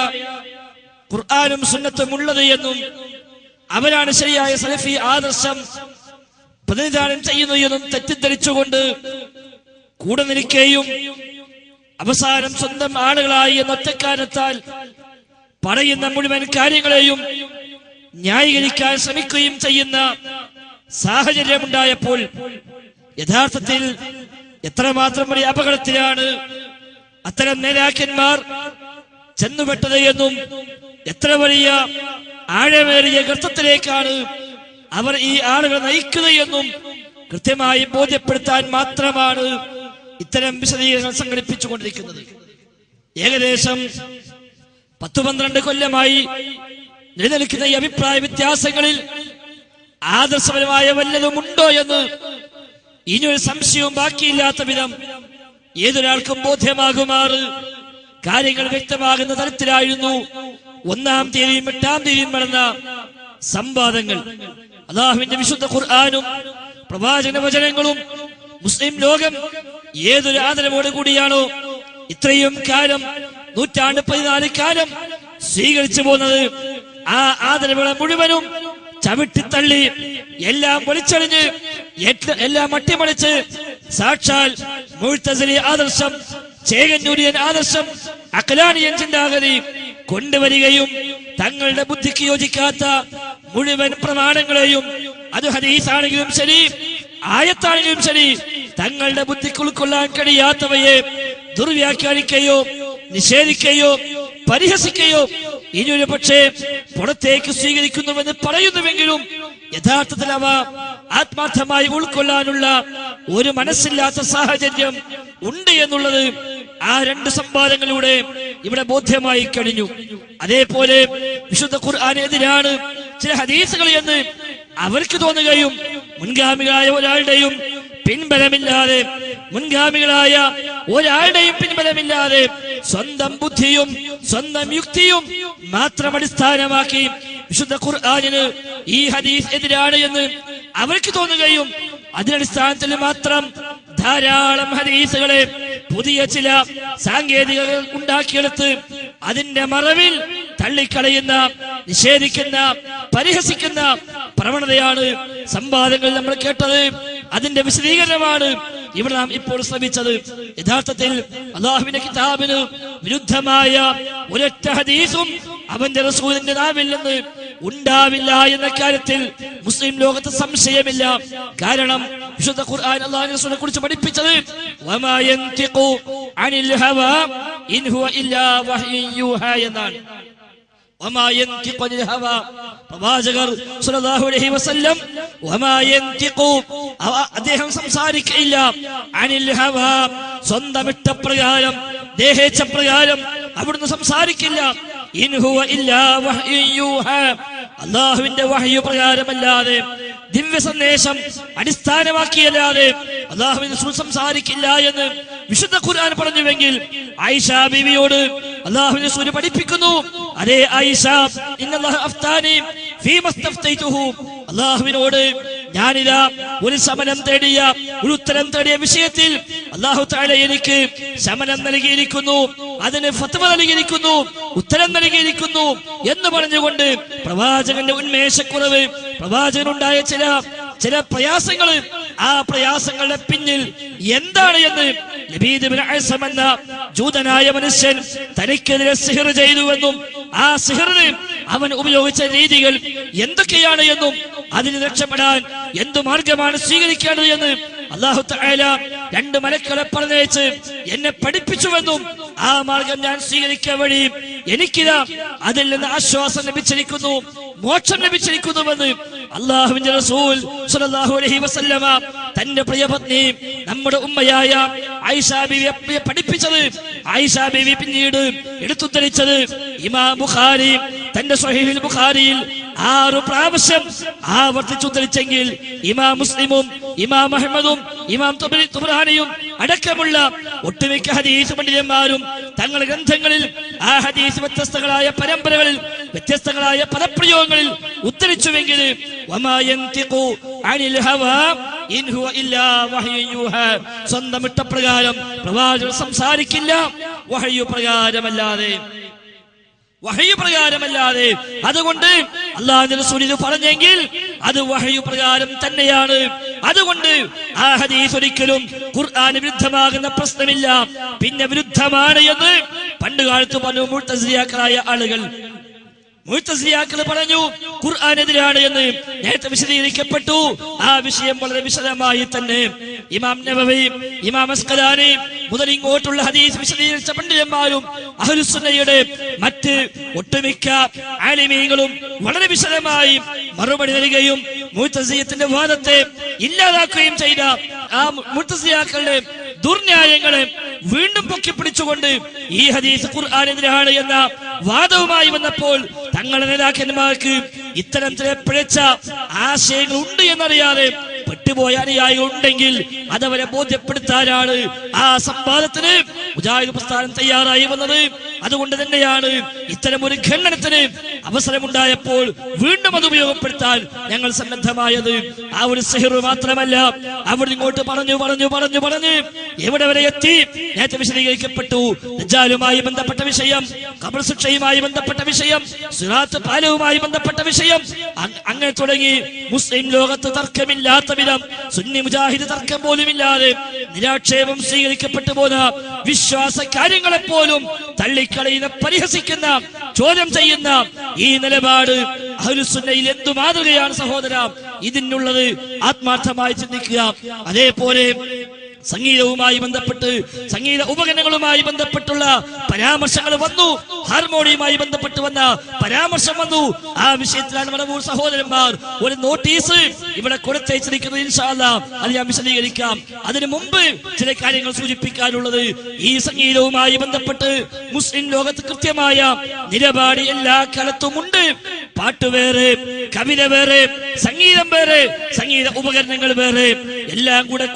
ഖുർആനും സുന്നത്തും ഉള്ളത് എന്നും അവരാണ് ശരിയായ സലഫി ആദർശം പ്രതിനിധാനം ചെയ്യുന്നു എന്നും തെറ്റിദ്ധരിച്ചുകൊണ്ട് കൂടെ നിൽക്കുകയും അവസാനം സ്വന്തം ആളുകളായി എന്ന ഒറ്റക്കാരത്താൽ പറയുന്ന മുഴുവൻ കാര്യങ്ങളെയും ന്യായീകരിക്കാൻ ശ്രമിക്കുകയും ചെയ്യുന്ന സാഹചര്യമുണ്ടായപ്പോൾ യഥാർത്ഥത്തിൽ എത്രമാത്രം വലിയ അപകടത്തിലാണ് അത്തരം നേതാക്കന്മാർ ചെന്നുപെട്ടത് എന്നും എത്ര വലിയ ആഴമേറിയ ഗർത്തത്തിലേക്കാണ് അവർ ഈ ആളുകളെ നയിക്കുന്നത് എന്നും കൃത്യമായി ബോധ്യപ്പെടുത്താൻ മാത്രമാണ് ഇത്തരം വിശദീകരണങ്ങൾ സംഘടിപ്പിച്ചുകൊണ്ടിരിക്കുന്നത്. ഏകദേശം 10-12 കൊല്ലമായി നിലനിൽക്കുന്ന ഈ അഭിപ്രായ വ്യത്യാസങ്ങളിൽ ആദർശപരമായ വല്ലതുമുണ്ടോ എന്ന് ഇനിയൊരു സംശയവും ബാക്കിയില്ലാത്ത വിധം ഏതൊരാൾക്കും ബോധ്യമാകുമാറ് കാര്യങ്ങൾ വ്യക്തമാകുന്ന തരത്തിലായിരുന്നു 1-ാം തീയതിയും 8-ാം തീയതിയും നടന്ന സംവാദങ്ങൾ. അല്ലാഹുവിന്റെ വിശുദ്ധ ഖുർആനും പ്രവാചക വചനങ്ങളും മുസ്ലിം ലോകം ഏതൊരു ആദരവോട് കൂടിയാണോ ഇത്രയും കാലം 114 കാലം സ്വീകരിച്ചു പോകുന്നത്, ആ ആദരവുകളെ മുഴുവനും ചവിട്ടിത്തള്ളി എല്ലാം വലിച്ചെറിഞ്ഞ് എല്ലാം അട്ടിമറിച്ച് സാക്ഷാൽ മുഅ്തസിലി ആദർശം, ചേകന്നൂരിയൻ ആദർശം, അഖ്ലാനിയൻ ചിന്താഗതി കൊണ്ടുവരികയും തങ്ങളുടെ ബുദ്ധിക്ക് യോജിക്കാത്ത മുഴുവൻ പ്രമാണങ്ങളെയും, അത് ഹദീസാണെങ്കിലും ശരി ആയത്താണെങ്കിലും ശരി, തങ്ങളുടെ ബുദ്ധിക്ക് ഉൾക്കൊള്ളാൻ കഴിയാത്തവയെ ദുർവ്യാഖ്യാനിക്കുകയോ നിഷേധിക്കുകയോ പരിഹസിക്കുകയോ ഇനിയൊരു പക്ഷേ പുറത്തേക്ക് സ്വീകരിക്കുന്നുവെന്ന് പറയുന്നുവെങ്കിലും യഥാർത്ഥത്തിൽ അവ ആത്മാർത്ഥമായി ഉൾക്കൊള്ളാനുള്ള ഒരു മനസ്സില്ലാത്ത സാഹചര്യം ഉണ്ട് എന്നുള്ളത് ആ 2 സംവാദങ്ങളിലൂടെ ഇവിടെ ബോധ്യമായി കഴിഞ്ഞു. അതേപോലെ വിശുദ്ധ ഖുർആനെതിരാണ് ചില ഹദീസുകൾ എന്ന് അവർക്ക് തോന്നുകയും മുൻഗാമികളായ ഒരാളുടെയും പിൻബലമില്ലാതെ പിൻബലമില്ലാതെ സ്വന്തം ബുദ്ധിയും സ്വന്തം യുക്തിയും മാത്രം അടിസ്ഥാനമാക്കി വിശുദ്ധ ഖുർആനിന് ഈ ഹദീസ് എതിരാണ് എന്ന് അവർക്ക് തോന്നുകയും അതിനടിസ്ഥാനത്തിൽ മാത്രം ധാരാളം ഹദീസുകളെ പുതിയ ചില സാങ്കേതികതകൾ ഉണ്ടാക്കിയെടുത്ത് അതിന്റെ മറവിൽ തള്ളിക്കളയുന്ന, നിഷേധിക്കുന്ന, പരിഹസിക്കുന്ന പ്രവണതയാണ് സംവാദങ്ങൾ നമ്മൾ കേട്ടത്. അതിന്റെ വിശദീകരണമാണ് ഇവിടെ നാം ഇപ്പോൾ ശ്രമിച്ചത്. യഥാർത്ഥത്തിൽ അല്ലാഹുവിന്റെ കിതാബിന് വിരുദ്ധമായ ഒരൊറ്റ ഹദീസും അവന്റെ റസൂലിന്റെ നാവിൽ നിന്ന് ഉണ്ടാവില്ല എന്ന കാര്യത്തിൽ മുസ്ലിം ലോകത്ത് സംശയമില്ല. കാരണം വിശുദ്ധ ഖുർആൻ അല്ലാഹുവിന്റെ റസൂലിനെ കുറിച്ച് പഠിപ്പിച്ചത് വമാ യൻതിഖു അനിൽ ഹവാ ഇൻ ഹുവ ഇല്ലാ വഹ്യു യൂഹാ എന്നാണ്. വമാ യൻതിഖു അനിൽ ഹവാ, പ്രവാചകർ സ്വല്ലല്ലാഹു അലൈഹി വസല്ലം വമാ യൻതിഖു, അദ്ദേഹം സംസാരിക്കില്ല, അനിൽ ഹവാ, സ്വന്തം ഇഷ്ടപ്രകാരം ദേഹേച്ഛപ്രകാരം അവിടുന്ന് സംസാരിക്കില്ല. ഇൻ ഹുവ ഇല്ലാ വഹ്യു യൂഹാ, അല്ലാഹുവിന്റെ വഹ്യു പ്രകാരമല്ലാതെ, ദിവ്യ സന്ദേശം അടിസ്ഥാനമാക്കിയല്ലാതെ അല്ലാഹുവിന്റെ റസൂൽ സംസാരിക്കില്ല എന്ന് വിശുദ്ധ ഖുർആൻ പറഞ്ഞുവെങ്കിൽ ആയിഷ ബീവിയോട് അല്ലാഹുവിന്റെ റസൂൽ പഠിപ്പിക്കുന്നു, അതേ ആയിഷ, ഇന്നല്ലാഹ അഫ്താനി ഫീമാ ഇസ്തഫ്തൈതുഹു, അല്ലാഹുവിനോട് ഞാനിതാ ഒരു ശമനം തേടിയ, ഒരു ഉത്തരം തേടിയ വിഷയത്തിൽ അല്ലാഹു തആല എനിക്ക് ശമനം നൽകിയിരിക്കുന്നു, അതിന് ഫത്വ നൽകിയിരിക്കുന്നു, ഉത്തരം നൽകിയിരിക്കുന്നു എന്ന് പറഞ്ഞുകൊണ്ട് പ്രവാചകന്റെ ഉന്മേഷക്കുറവ്, പ്രവാചകനുണ്ടായ ചില പ്രയാസങ്ങൾ, ആ പ്രയാസങ്ങളുടെ പിന്നിൽ എന്താണ് എന്ന് ലബീദ് ഇബ്നു അസ്സം എന്ന ജൂതനായ മനുഷ്യൻ തനിക്കെതിരെ സിഹർ ചെയ്തുവെന്നും ആ സിഹറിന് അവൻ ഉപയോഗിച്ച രീതികൾ എന്തൊക്കെയാണ് എന്നും അതിന് രക്ഷപ്പെടാൻ എന്തു മാർഗമാണ് സ്വീകരിക്കേണ്ടത് എന്ന് അല്ലാഹു തആല 2 മലക്കുകളെ പറഞ്ഞയച്ച് എന്നെ പഠിപ്പിച്ചുവെന്നും ആ മാർഗം ഞാൻ സ്വീകരിക്കാൻ വഴി എനിക്കിതാ അതിൽ നിന്ന് ആശ്വാസം ലഭിച്ചിരിക്കുന്നു, മോക്ഷം ലഭിച്ചിരിക്കുന്നുവെന്ന് അല്ലാഹുവിന്റെ റസൂൽ സ്വല്ലല്ലാഹു അലൈഹി വസല്ലമ തന്റെ പ്രിയപത്നി നമ്മുടെ ഉമ്മയായ ആയിഷ ബീവിയെ പഠിപ്പിച്ചത്. ആയിഷ ബീവി പിന്നീട് എടുത്തുദ്ധരിച്ചത് ഇമാം ബുഖാരി തന്റെ സ്വഹീഹുൽ ബുഖാരിയിൽ 6 പ്രാവശ്യം ആവർത്തിച്ചുദ്ധരിച്ചെങ്കിൽ ഇമാം മുസ്ലിമും ഇമാം അഹ്മദും ഇമാം തുബ്രാനിയും അടക്കമുള്ള ഒട്ടുമിക്ക ഹദീസ് പണ്ഡിതന്മാരും തങ്ങളുടെ ഗ്രന്ഥങ്ങളിൽ ആ ഹദീസ് വ്യത്യസ്തങ്ങളായ പരമ്പരകളിൽ വ്യത്യസ്തങ്ങളായ പദപ്രയോഗങ്ങളിൽ ഉദ്ധരിച്ചുവെങ്കിൽ വമാ യൻതിഖു അനിൽ ഹവാ ഇൻ ഹുവ ഇല്ലാ വഹ്യു യൂഹാ, സ്വന്തം ഇഷ്ടപ്രകാരം പ്രവാചകൻ സംസാരിക്കില്ല, വഹ്യു പ്രകാരമല്ലാതെ. അതുകൊണ്ട് അല്ലാഹുവിന്റെ റസൂൽ ഇത് പറഞ്ഞെങ്കിൽ അത് വഹ്യു പ്രകാരം തന്നെയാണ്. അതുകൊണ്ട് ആ ഹദീസ് ഒരിക്കലും ഖുർആന് വിരുദ്ധമാകുന്ന പ്രശ്നമില്ല. പിന്നെ വിരുദ്ധമാണ് എന്ന് പണ്ടുകാലത്ത് പറഞ്ഞു മുഅ്തസിലിയാക്കളായ ആളുകൾ. മുഅ്തസിലിയാക്കൾ പറഞ്ഞു ഖുർആനെതിരാണ് എന്ന് നേരത്തെ വിശദീകരിക്കപ്പെട്ടു. ആ വിഷയം വളരെ വിശദമായി തന്നെ ഇമാം നവവി, ഇമാം അസ്ഖലാനി മുതൽ ഇങ്ങോട്ടുള്ള ഹദീസ് വിശദീകരിച്ച പണ്ഡിതന്മാരും അഹ്ലുസുന്നയുടെ മറ്റ് ഒട്ടുമിക്ക ആലിമീങ്ങളും വളരെ വിശദമായി മറുപടി നൽകുകയും മുഅ്തസിലിയത്തിന്റെ വാദത്തെ ഇല്ലാതാക്കുകയും ചെയ്ത ആ മുഅ്തസിലിയാക്കളുടെ ദുർന്യായങ്ങളെ വീണ്ടും പൊക്കിപ്പിടിച്ചുകൊണ്ട് ഈ ഹദീസ് ഖുർആനെതിരാണ് എന്ന വാദവുമായി വന്നപ്പോൾ തങ്ങളുടെ നേതാക്കന്മാർക്ക് ഇത്തരം ചില പിഴച്ച ആശയങ്ങൾ ഉണ്ട് എന്നറിയാതെ പെട്ടുപോയ അനുയായികൾ ഉണ്ടെങ്കിൽ അതവരെ ബോധ്യപ്പെടുത്താനാണ് ആ സംവാദത്തിന് മുജാഹിദ് പ്രസ്ഥാനം തയ്യാറായി വന്നത്. അതുകൊണ്ട് തന്നെയാണ് ഇത്തരം ഒരു ഖണ്ഡനത്തിന് അവസരമുണ്ടായപ്പോൾ വീണ്ടും അത് ഉപയോഗപ്പെടുത്താൻ ഞങ്ങൾ സന്നദ്ധമായത്. ആ ഒരു സിഹർ മാത്രമല്ല, അവിടെ ഇങ്ങോട്ട് പറഞ്ഞു എവിടെ വരെ എത്തി? നേരത്തെ വിശദീകരിക്കപ്പെട്ടു. ദജ്ജാലുമായി ബന്ധപ്പെട്ട വിഷയം, ഖബർ ശിക്ഷയുമായി ബന്ധപ്പെട്ട വിഷയം, സിറാത്ത് പാലവുമായി ബന്ധപ്പെട്ട വിഷയം, അങ്ങനെ തുടങ്ങി മുസ്ലിം ലോകത്ത് തർക്കമില്ലാത്ത വിധം, സുന്നി മുജാഹിദ് തർക്കം പോലുമില്ലാതെ നിരാക്ഷേപം സ്വീകരിക്കപ്പെട്ടു പോന്ന വിശ്വാസ കാര്യങ്ങളെപ്പോലും തള്ളിക്കളയുന്ന, പരിഹസിക്കുന്ന, ചോദ്യം ചെയ്യുന്ന ഈ നിലപാട് അഹ്ലുസുന്നയിൽ എന്തു മാതൃകയാണ് സഹോദര? ഇതിനുള്ളത് ആത്മാർത്ഥമായി ചിന്തിക്കുക. അതേപോലെ സംഗീതവുമായി ബന്ധപ്പെട്ട്, സംഗീത ഉപകരണങ്ങളുമായി ബന്ധപ്പെട്ടുള്ള പരാമർശങ്ങൾ വന്നു. ഹാർമോണിയുമായി ബന്ധപ്പെട്ട് വന്ന പരാമർശം വന്നു. ആ വിഷയത്തിലാണ് മടവൂർ സഹോദരന്മാർ ഒരു നോട്ടീസ് ഇവിടെ കൊടുത്തയച്ചിരിക്കുന്നത്. ഇൻഷാ അല്ലാഹ് അത് ഞാൻ വിശദീകരിക്കാം. അതിനു മുമ്പ് ചില കാര്യങ്ങൾ സൂചിപ്പിക്കാനുള്ളത്, ഈ സംഗീതവുമായി ബന്ധപ്പെട്ട് മുസ്ലിം ലോകത്ത് കൃത്യമായ നിലപാട് എല്ലാ കാലത്തുമുണ്ട്. പാട്ട് വേറെ, കവിത വേറെ, സംഗീതം വേറെ, സംഗീത ഉപകരണങ്ങൾ വേറെ, എല്ലാം കൂടെ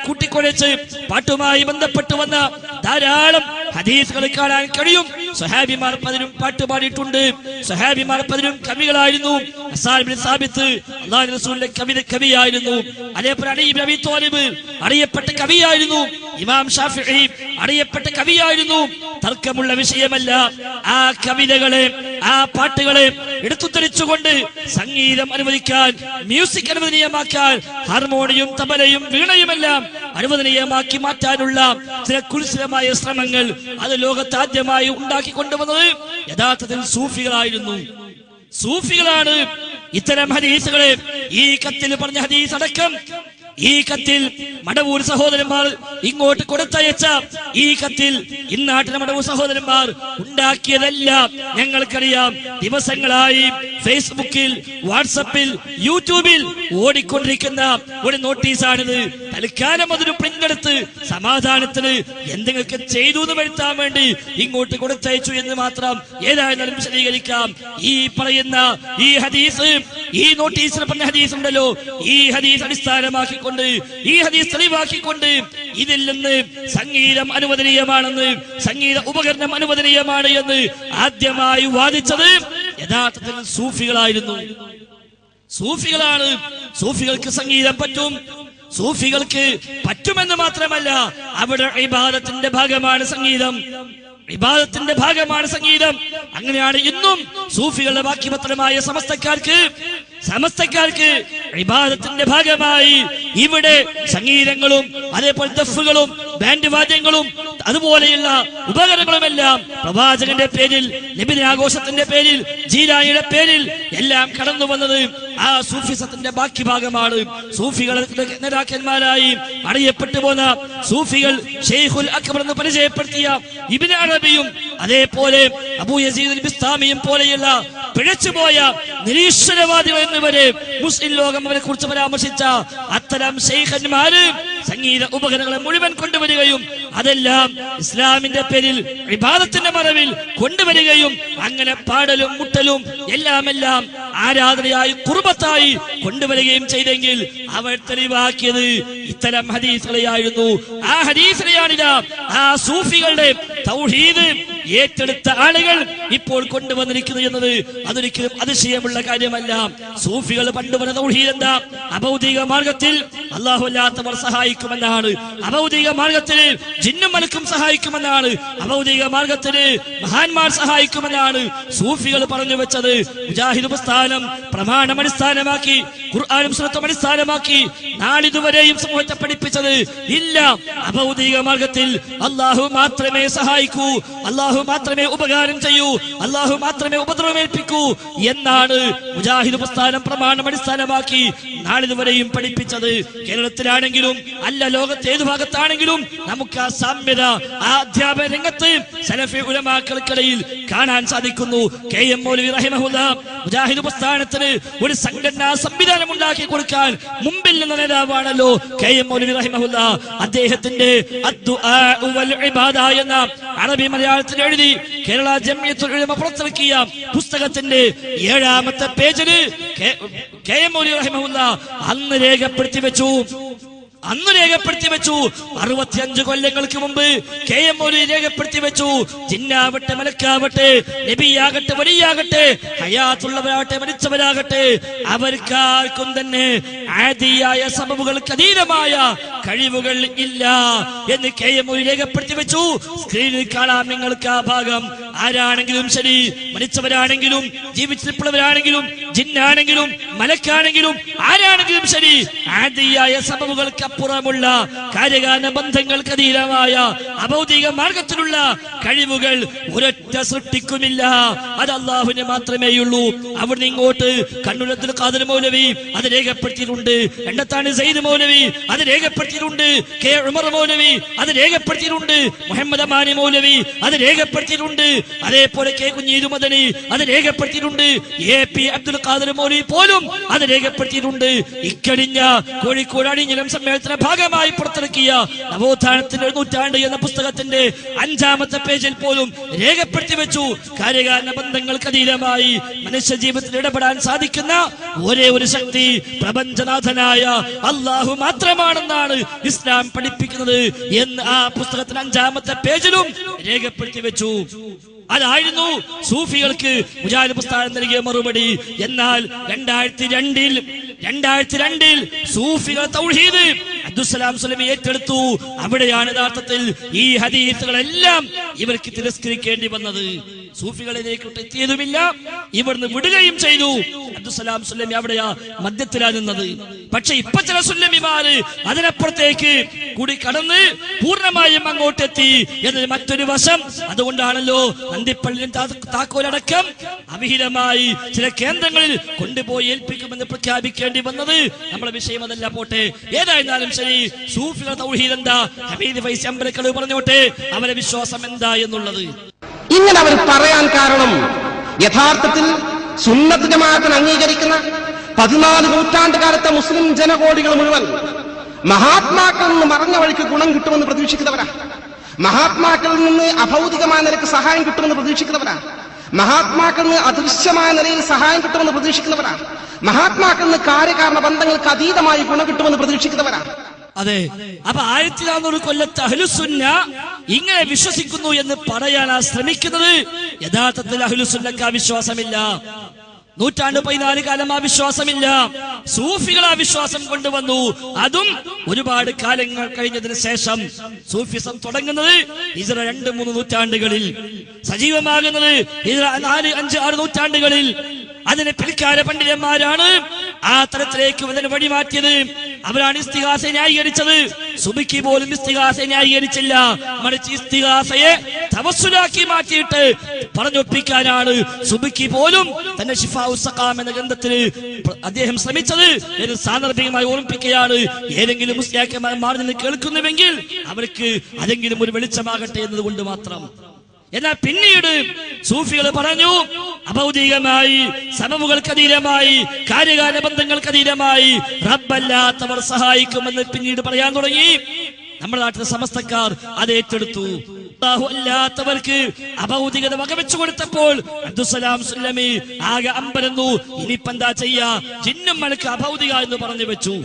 കൂട്ടിക്കൊഴിച്ച് പാട്ടുമായി ബന്ധപ്പെട്ട് വന്ന ധാരാളം ഹദീസുകൾ കാണാൻ കഴിയും. സ്വഹാബിമാർ പലരും പാട്ട് പാടിയിട്ടുണ്ട്. സ്വഹാബിമാർ പലരും കവികളായിരുന്നു. ഹസ്സാൻ ഇബ്നു സാബിത്ത് അല്ലാഹുവിന്റെ റസൂലിന്റെ കവിയായിരുന്നു. അതേപോലെ അലി ഇബ്നു അബീ ത്വാലിബ് അറിയപ്പെട്ട കവിയായിരുന്നു. ഇമാം ഷാഫിഈ അറിയപ്പെട്ട കവിയായിരുന്നു. തർക്കമുള്ള വിഷയമല്ല. ആ കവിതകളെ, ആ പാട്ടുകളെ എടുത്തുദ്ധരിച്ചുകൊണ്ട് സംഗീതം അനുവദിക്കാൻ, മ്യൂസിക് അനുവദനീയമാക്കാൻ, ഹാർമോണിയും തബലയും വീണയുമെല്ലാം അനുവദനീയമാക്കി മാറ്റാനുള്ള ചില കുൽസിതമായ ശ്രമങ്ങൾ അത് ലോകത്ത് ആദ്യമായി ഉണ്ടാക്കി കൊണ്ടുവന്നത് യഥാർത്ഥത്തിൽ സൂഫികളാണ്. ഇത്തരം ഹദീസുകളെ, ഈ കത്തിൽ പറഞ്ഞ ഹദീസ് അടക്കം, ഈ കത്തിൽ മടവൂർ സഹോദരന്മാർ ഇങ്ങോട്ട് കൊടുത്തയച്ച ഈ കത്തിൽ ഇന്നാട്ടിലെ മടവൂർ സഹോദരന്മാർ ഉണ്ടാക്കിയതല്ല. ഞങ്ങൾക്കറിയാം, ദിവസങ്ങളായി ഫേസ്ബുക്കിൽ, വാട്സപ്പിൽ, യൂട്യൂബിൽ ഓടിക്കൊണ്ടിരിക്കുന്ന ഒരു നോട്ടീസാണിത്. തൽക്കാലം അതൊരു പ്രിന്റ് എടുത്ത് സമാധാനത്തിന് എന്തെങ്കിലും ചെയ്തു എന്ന് വരുത്താൻ വേണ്ടി ഇങ്ങോട്ട് കൊടുത്തയച്ചു എന്ന് മാത്രം. ഏതായാലും വിശദീകരിക്കാം. ഈ പറയുന്ന ഈ ഹദീസ്, ഈ നോട്ടീസിൽ പറഞ്ഞ ഹദീസ് ഉണ്ടല്ലോ, ഈ ഹദീസ് അടിസ്ഥാനമാക്കി, ഈ ഹദീസ് തെളിവാക്കിക്കൊണ്ട് ഇതിൽ നിന്ന് സംഗീതം അനുവദനീയമാണെന്ന്, സംഗീത ഉപകരണം അനുവദനീയമാണ് എന്ന് ആദ്യമായി വാദിച്ചത് യഥാർത്ഥത്തിൽ സൂഫികളാണ്. സൂഫികൾക്ക് സംഗീതം പറ്റും. സൂഫികൾക്ക് പറ്റുമെന്ന് മാത്രമല്ല, അവിടെ ഇബാദത്തിന്റെ ഭാഗമാണ് സംഗീതം. അങ്ങനെയാണ് ഇന്നും സൂഫികളുടെ ബാക്കി പത്രമായ സമസ്തക്കാർക്ക് ഇബാദത്തിന്റെ ഭാഗമായി ഇവിടെ സംഗീതങ്ങളും അതേപോലെ ദഫുകളും ബാൻഡ് വാദ്യങ്ങളും അതുപോലെയുള്ള ഉപകരണങ്ങളുമെല്ലാം പ്രവാചകന്റെ പേരിൽ, നബിദിന ആഘോഷത്തിന്റെ പേരിൽ, ജീലാനിയുടെ പേരിൽ എല്ലാം കടന്നു വന്നത് ആ സൂഫിസത്തിന്റെ ബാക്കി ഭാഗമാണ്. സൂഫികളുടെ നേതാക്കന്മാരായി അറിയപ്പെട്ടു പോന്ന സൂഫികൾ ഷെയ്ഖുൽ അക്ബർ എന്ന് പരിചയപ്പെടുത്തിയ ഇബ്നു അറബിയും അതേപോലെ അബൂ യസീദ് അൽ ബിസ്താമിയും പോലെയുള്ള പിഴച്ചുപോയ നിരീശ്വരവാദികൾ എന്നിവരെ മുസ്ലിം ലോകം അവരെ കുറിച്ച് പരാമർശിച്ച അത്തരം ശൈഖന്മാര് സംഗീത ഉപകരണങ്ങളെ മുഴുവൻ കൊണ്ടുവരികയും അതെല്ലാം ഇസ്ലാമിന്റെ പേരിൽ ഇബാദത്തിന്റെ മറവിൽ കൊണ്ടുവരികയും അങ്ങനെ പാടലും മുട്ടലും എല്ലാം ആരാധനയായി കുർബത്തായി കൊണ്ടുവരികയും ചെയ്തെങ്കിൽ അവർ തെളിവാക്കിയത് ഇത്തരം ഹദീസുകളെയായിരുന്നു. ആ ഹദീസിനെയാണിത് ആ സൂഫികളുടെ തൗഹീദ് ഏറ്റെടുത്ത ആളുകൾ ഇപ്പോൾ കൊണ്ടുവന്നിരിക്കുന്നത് എന്നത് അതൊരിക്കലും അതിശയമുള്ള കാര്യമല്ല. സൂഫികൾ പണ്ടുവന്ന തൗഹീദ് എന്താ? അഭൗതിക മാർഗത്തിൽ അല്ലാഹു അല്ലാത്തവർ സഹായിക്കുമെന്നാണ്. അഭൗതിക മാർഗത്തിൽ ജിന്നും മലക്കും സഹായിക്കുമെന്നാണ്. അഭൗതിക മാർഗത്തിൽ മഹാന്മാർ സഹായിക്കുമെന്നാണ് സൂഫികൾ പറഞ്ഞു വെച്ചത്. മുജാഹിദ് പ്രസ്ഥാനം പ്രമാണം അടിസ്ഥാനമാക്കി, ഖുർആനും സുന്നത്തും അടിസ്ഥാനമാക്കി നാളിതുവരെയും സമൂഹത്തെ പഠിപ്പിച്ചത് ഇല്ല. അഭൗതിക മാർഗത്തിൽ അല്ലാഹു മാത്രമേ സഹായിക്കൂ, അല്ലാഹു മാത്രമേ ഉപകാരം ചെയ്യൂ, അല്ലാഹു മാത്രമേ ഉപദ്രവമേൽപ്പിക്കൂ എന്നാണ് മുജാഹിദ് പ്രസ്ഥാനം പ്രമാണം അടിസ്ഥാനമാക്കി നാളിതുവരെയും പഠിപ്പിച്ചത്. കേരളത്തിലാണെങ്കിലും അല്ല ലോകത്തെ ഏതു ഭാഗത്താണെങ്കിലും നമുക്ക് ആ സാമ്യത, ആ അധ്യാപന രംഗത്ത് സലഫി ഉലമാക്കൾക്കിടയിൽ കാണാൻ സാധിക്കുന്നു. KM മൗലവി റഹിമഹുല്ലാഹ് മുജാഹിദ് പ്രസ്ഥാനത്തിന് ഒരു സംഘടനാ സംവിധാനം ഉണ്ടാക്കി കൊടുക്കാൻ മുമ്പിൽ നിന്ന നേതാവാണല്ലോ KM മൗലവി റഹിമഹുല്ലാഹ്. അദ്ദേഹത്തിന്റെ അദ്ദുആ വൽ ഇബാദ എന്ന അറബി മലയാളത്തിൽ എഴുതി കേരള ജംഇയ്യത്തുൽ ഉലമ പുറത്തിറക്കിയ പുസ്തകത്തിന്റെ 7ാമത്തെ പേജിൽ KM മൗലവി റഹിമഹുല്ലാഹ് അന്ന് രേഖപ്പെടുത്തി വെച്ചു. അന്ന് രേഖപ്പെടുത്തി വെച്ചു. 65 കൊല്ലങ്ങൾക്ക് മുമ്പ് KM മൗലവി രേഖപ്പെടുത്തി വെച്ചു. ജിന്നാവട്ടെ, മലക്കാവട്ടെ, നബിയാകട്ടെ, വലിയാകട്ടെ, ഹയാത്തുള്ളവരാകട്ടെ, മരിച്ചവരാകട്ടെ, അവർക്കാർക്കും തന്നെ ആദിയായ സബബുകൾക്ക് അതീതമായ കഴിവുകൾ ഇല്ല എന്ന് KM മൗലവി രേഖപ്പെടുത്തി വെച്ചു. സ്ക്രീനിൽ കാണാം നിങ്ങൾക്ക് ആ ഭാഗം. ആരാണെങ്കിലും ശരി, മരിച്ചവരാണെങ്കിലും ജീവിച്ചിട്ടുള്ളവരാണെങ്കിലും ജിന്നാണെങ്കിലും മലക്കാണെങ്കിലും ആരാണെങ്കിലും ശരി, ആദിയായ സബബുകൾക്ക് അപ്പുറമുള്ള കാര്യകാരണ ബന്ധങ്ങൾക്ക് അതീതമായ അഭൗതിക മാർഗത്തിലുള്ള കഴിവുകൾ ഒരൊറ്റ സൃഷ്ടിക്കുമില്ല. അത് അള്ളാഹുവിന് മാത്രമേയുള്ളൂ. അവിടുന്ന് ഇങ്ങോട്ട് കണ്ണൂർ അബ്ദുൽ ഖാദർ മൗലവി അത് രേഖപ്പെടുത്തിയിട്ടുണ്ട്. എണ്ണത്താണ് സയ്യിദ് മൗലവി അത് രേഖപ്പെടുത്തിയിട്ടുണ്ട്. K ഉമർ മൗലവി അത് രേഖപ്പെടുത്തിയിട്ടുണ്ട്. മുഹമ്മദ് അമാനി മൗലവി അത് രേഖപ്പെടുത്തിയിട്ടുണ്ട്. അതേപോലെ K കുഞ്ഞീദ് മദനി അത് രേഖപ്പെടുത്തിയിട്ടുണ്ട്. AP അബ്ദുൽ ഖാദർ മൗലവി പോലും അത് രേഖപ്പെടുത്തിയിട്ടുണ്ട്. ഇക്കഴിഞ്ഞ കോഴിക്കോട് അണിഞ്ഞിലം സമ്മേളനത്തിന്റെ ഭാഗമായി പുറത്തിറക്കിയ നവോത്ഥാനത്തിന്റെ നൂറ്റാണ്ട് എന്ന പുസ്തകത്തിന്റെ 5-ാമത്തെ പേജിൽ പോലും രേഖപ്പെടുത്തി വെച്ചു. കാര്യകാരണ ബന്ധങ്ങൾക്ക് അതീതമായി മനുഷ്യ ജീവിതത്തിൽ ഇടപെടാൻ സാധിക്കുന്ന ഒരേ ഒരു ശക്തി പ്രപഞ്ചനാഥനായ അള്ളാഹു മാത്രമാണെന്നാണ് ഇസ്ലാം പഠിപ്പിക്കുന്നത് എന്ന് ആ പുസ്തകത്തിന്റെ 5-ാമത്തെ പേജിലും രേഖപ്പെടുത്തി വെച്ചു. അതായിരുന്നു സൂഫികൾക്ക് മുജാഹിദ് പ്രസ്ഥാനം നൽകിയ മറുപടി. എന്നാൽ 2002 സൂഫികൾ തൗഹീദ് അബ്ദുസ്സലാം സുലൈമി ഏറ്റെടുത്തു. അവിടെയാണ് യഥാർത്ഥത്തിൽ ഈ ഹദീസുകളെല്ലാം ഇവർക്ക് തിരസ്കരിക്കേണ്ടി വന്നത്. സൂഫികളിലേക്ക് എത്തിയതുമില്ല, ഇവിടുന്ന് വിടുകയും ചെയ്തു. അബ്ദുസ്സലാം സുലൈമി അവിടെയാ മധ്യത്തിലാ നിന്നത്. പക്ഷെ ഇപ്പൊ ചില സുല്ലമിമാര് അതിനപ്പുറത്തേക്ക് കൂടി കടന്ന് പൂർണ്ണമായും അങ്ങോട്ടെത്തി എന്നതിന് മറ്റൊരു വശം. അതുകൊണ്ടാണല്ലോ നന്ദിപ്പള്ളിയും താക്കോലടക്കം അവിഹിതമായി ചില കേന്ദ്രങ്ങളിൽ കൊണ്ടുപോയി ഏൽപ്പിക്കുമെന്ന് പ്രഖ്യാപിക്കേണ്ടി വന്നത്. നമ്മുടെ വിഷയം അതല്ല, പോട്ടെ. ഏതായിരുന്നാലും ശരി, സൂഫികളുടെ തൗഹീദ് എന്താ, ഹമീദ് ഫൈസി അമ്പലക്കളവ് പറഞ്ഞോട്ടെ അവരെ വിശ്വാസം എന്താ എന്നുള്ളത്. ഇങ്ങനെ അവർ പറയാൻ കാരണം യഥാർത്ഥത്തിൽ സുന്നത്ത് ജമാഅത്തിനെ അംഗീകരിക്കുന്ന 14 നൂറ്റാണ്ട് കാലത്തെ മുസ്ലിം ജനകോടികൾ മുഴുവൻ മഹാത്മാക്കളിൽ നിന്ന് മറഞ്ഞ വഴിക്ക് ഗുണം കിട്ടുമെന്ന് പ്രതീക്ഷിക്കുന്നവരാ. മഹാത്മാക്കളിൽ നിന്ന് അഭൗതികമായ നിലയ്ക്ക് സഹായം കിട്ടുമെന്ന് പ്രതീക്ഷിക്കുന്നവരാ. മഹാത്മാക്കളിൽ നിന്ന് അദൃശ്യമായ നിലയിൽ സഹായം കിട്ടുമെന്ന് പ്രതീക്ഷിക്കുന്നവരാ. മഹാത്മാക്കളിൽ നിന്ന് കാര്യകാരണ ബന്ധങ്ങൾക്ക് അതീതമായി ഗുണം കിട്ടുമെന്ന് പ്രതീക്ഷിക്കുന്നവരാ. അതെ, അപ്പൊ 1400 കൊല്ലത്തെ അഹ്ലുസുന്ന ഇങ്ങനെ വിശ്വസിക്കുന്നു എന്ന് പറയാനാ ശ്രമിക്കുന്നത്. യഥാർത്ഥത്തിൽ അഹ്ലുസുന്നക്ക് ആ വിശ്വാസമില്ല. 114 കാലം ആ വിശ്വാസമില്ല. സൂഫികൾ ആ വിശ്വാസം കൊണ്ടുവന്നു. അതും ഒരുപാട് കാലങ്ങൾ കഴിഞ്ഞതിന് ശേഷം. സൂഫിസം തുടങ്ങുന്നത് ഹിജ്റ 2-3 നൂറ്റാണ്ടുകളിൽ, സജീവമാകുന്നത് ഹിജ്റ 4, 5, 6 നൂറ്റാണ്ടുകളിൽ. അതിനെ പിൽക്കാല പണ്ഡിതന്മാരാണ് ആ തരത്തിലേക്ക് അതിനെ വഴിമാറ്റിയത്. അവരാണ് ഇസ്തിഗാസ ന്യായീകരിച്ചത്. സുബിക്ക് പോലും ഇസ്തിഗാസ ന്യായീകരിച്ചില്ല. മറിച്ച് ഇസ്തിഗാസയെ തവസ്സുലാക്കി മാറ്റിയിട്ട് പറഞ്ഞൊപ്പിക്കാനാണ് സുബിക്ക് പോലും തന്റെ ശിഫാഉസ് സഖാം എന്ന ഗ്രന്ഥത്തിൽ അദ്ദേഹം ശ്രമിച്ചത് എന്ന് സാന്ദർഭികമായി ഓർമ്മിപ്പിക്കുകയാണ്. ഏതെങ്കിലും മുസ്ലിയാക്കന്മാർ മാറി നിന്ന് കേൾക്കുന്നുവെങ്കിൽ അവർക്ക് അതെങ്കിലും ഒരു വെളിച്ചമാകട്ടെ എന്നതുകൊണ്ട് മാത്രം. എന്നാൽ പിന്നീട് സൂഫികൾ പറഞ്ഞു, അഭൗതികമായി സബബുകൾക്കതീതമായി കാര്യകാല ബന്ധങ്ങൾക്കതീതമായി റബ്ബല്ലാത്തവർ സഹായിക്കുമെന്ന് പിന്നീട് പറയാൻ തുടങ്ങി. നമ്മുടെ നാട്ടിലെ സമസ്തക്കാർ അത് ഏറ്റെടുത്തു. അല്ലാഹു അല്ലാത്തവർക്ക് അഭൗതികത വകവെച്ചു കൊടുത്തപ്പോൾ അബ്ദുസ്സലാം സുല്ലമി ആകെ അമ്പരന്നു. ഇനിയിപ്പോ എന്താ ചെയ്യാ, ജിന്നും മലക്ക് അഭൗതിക എന്ന് പറഞ്ഞു വെച്ചു.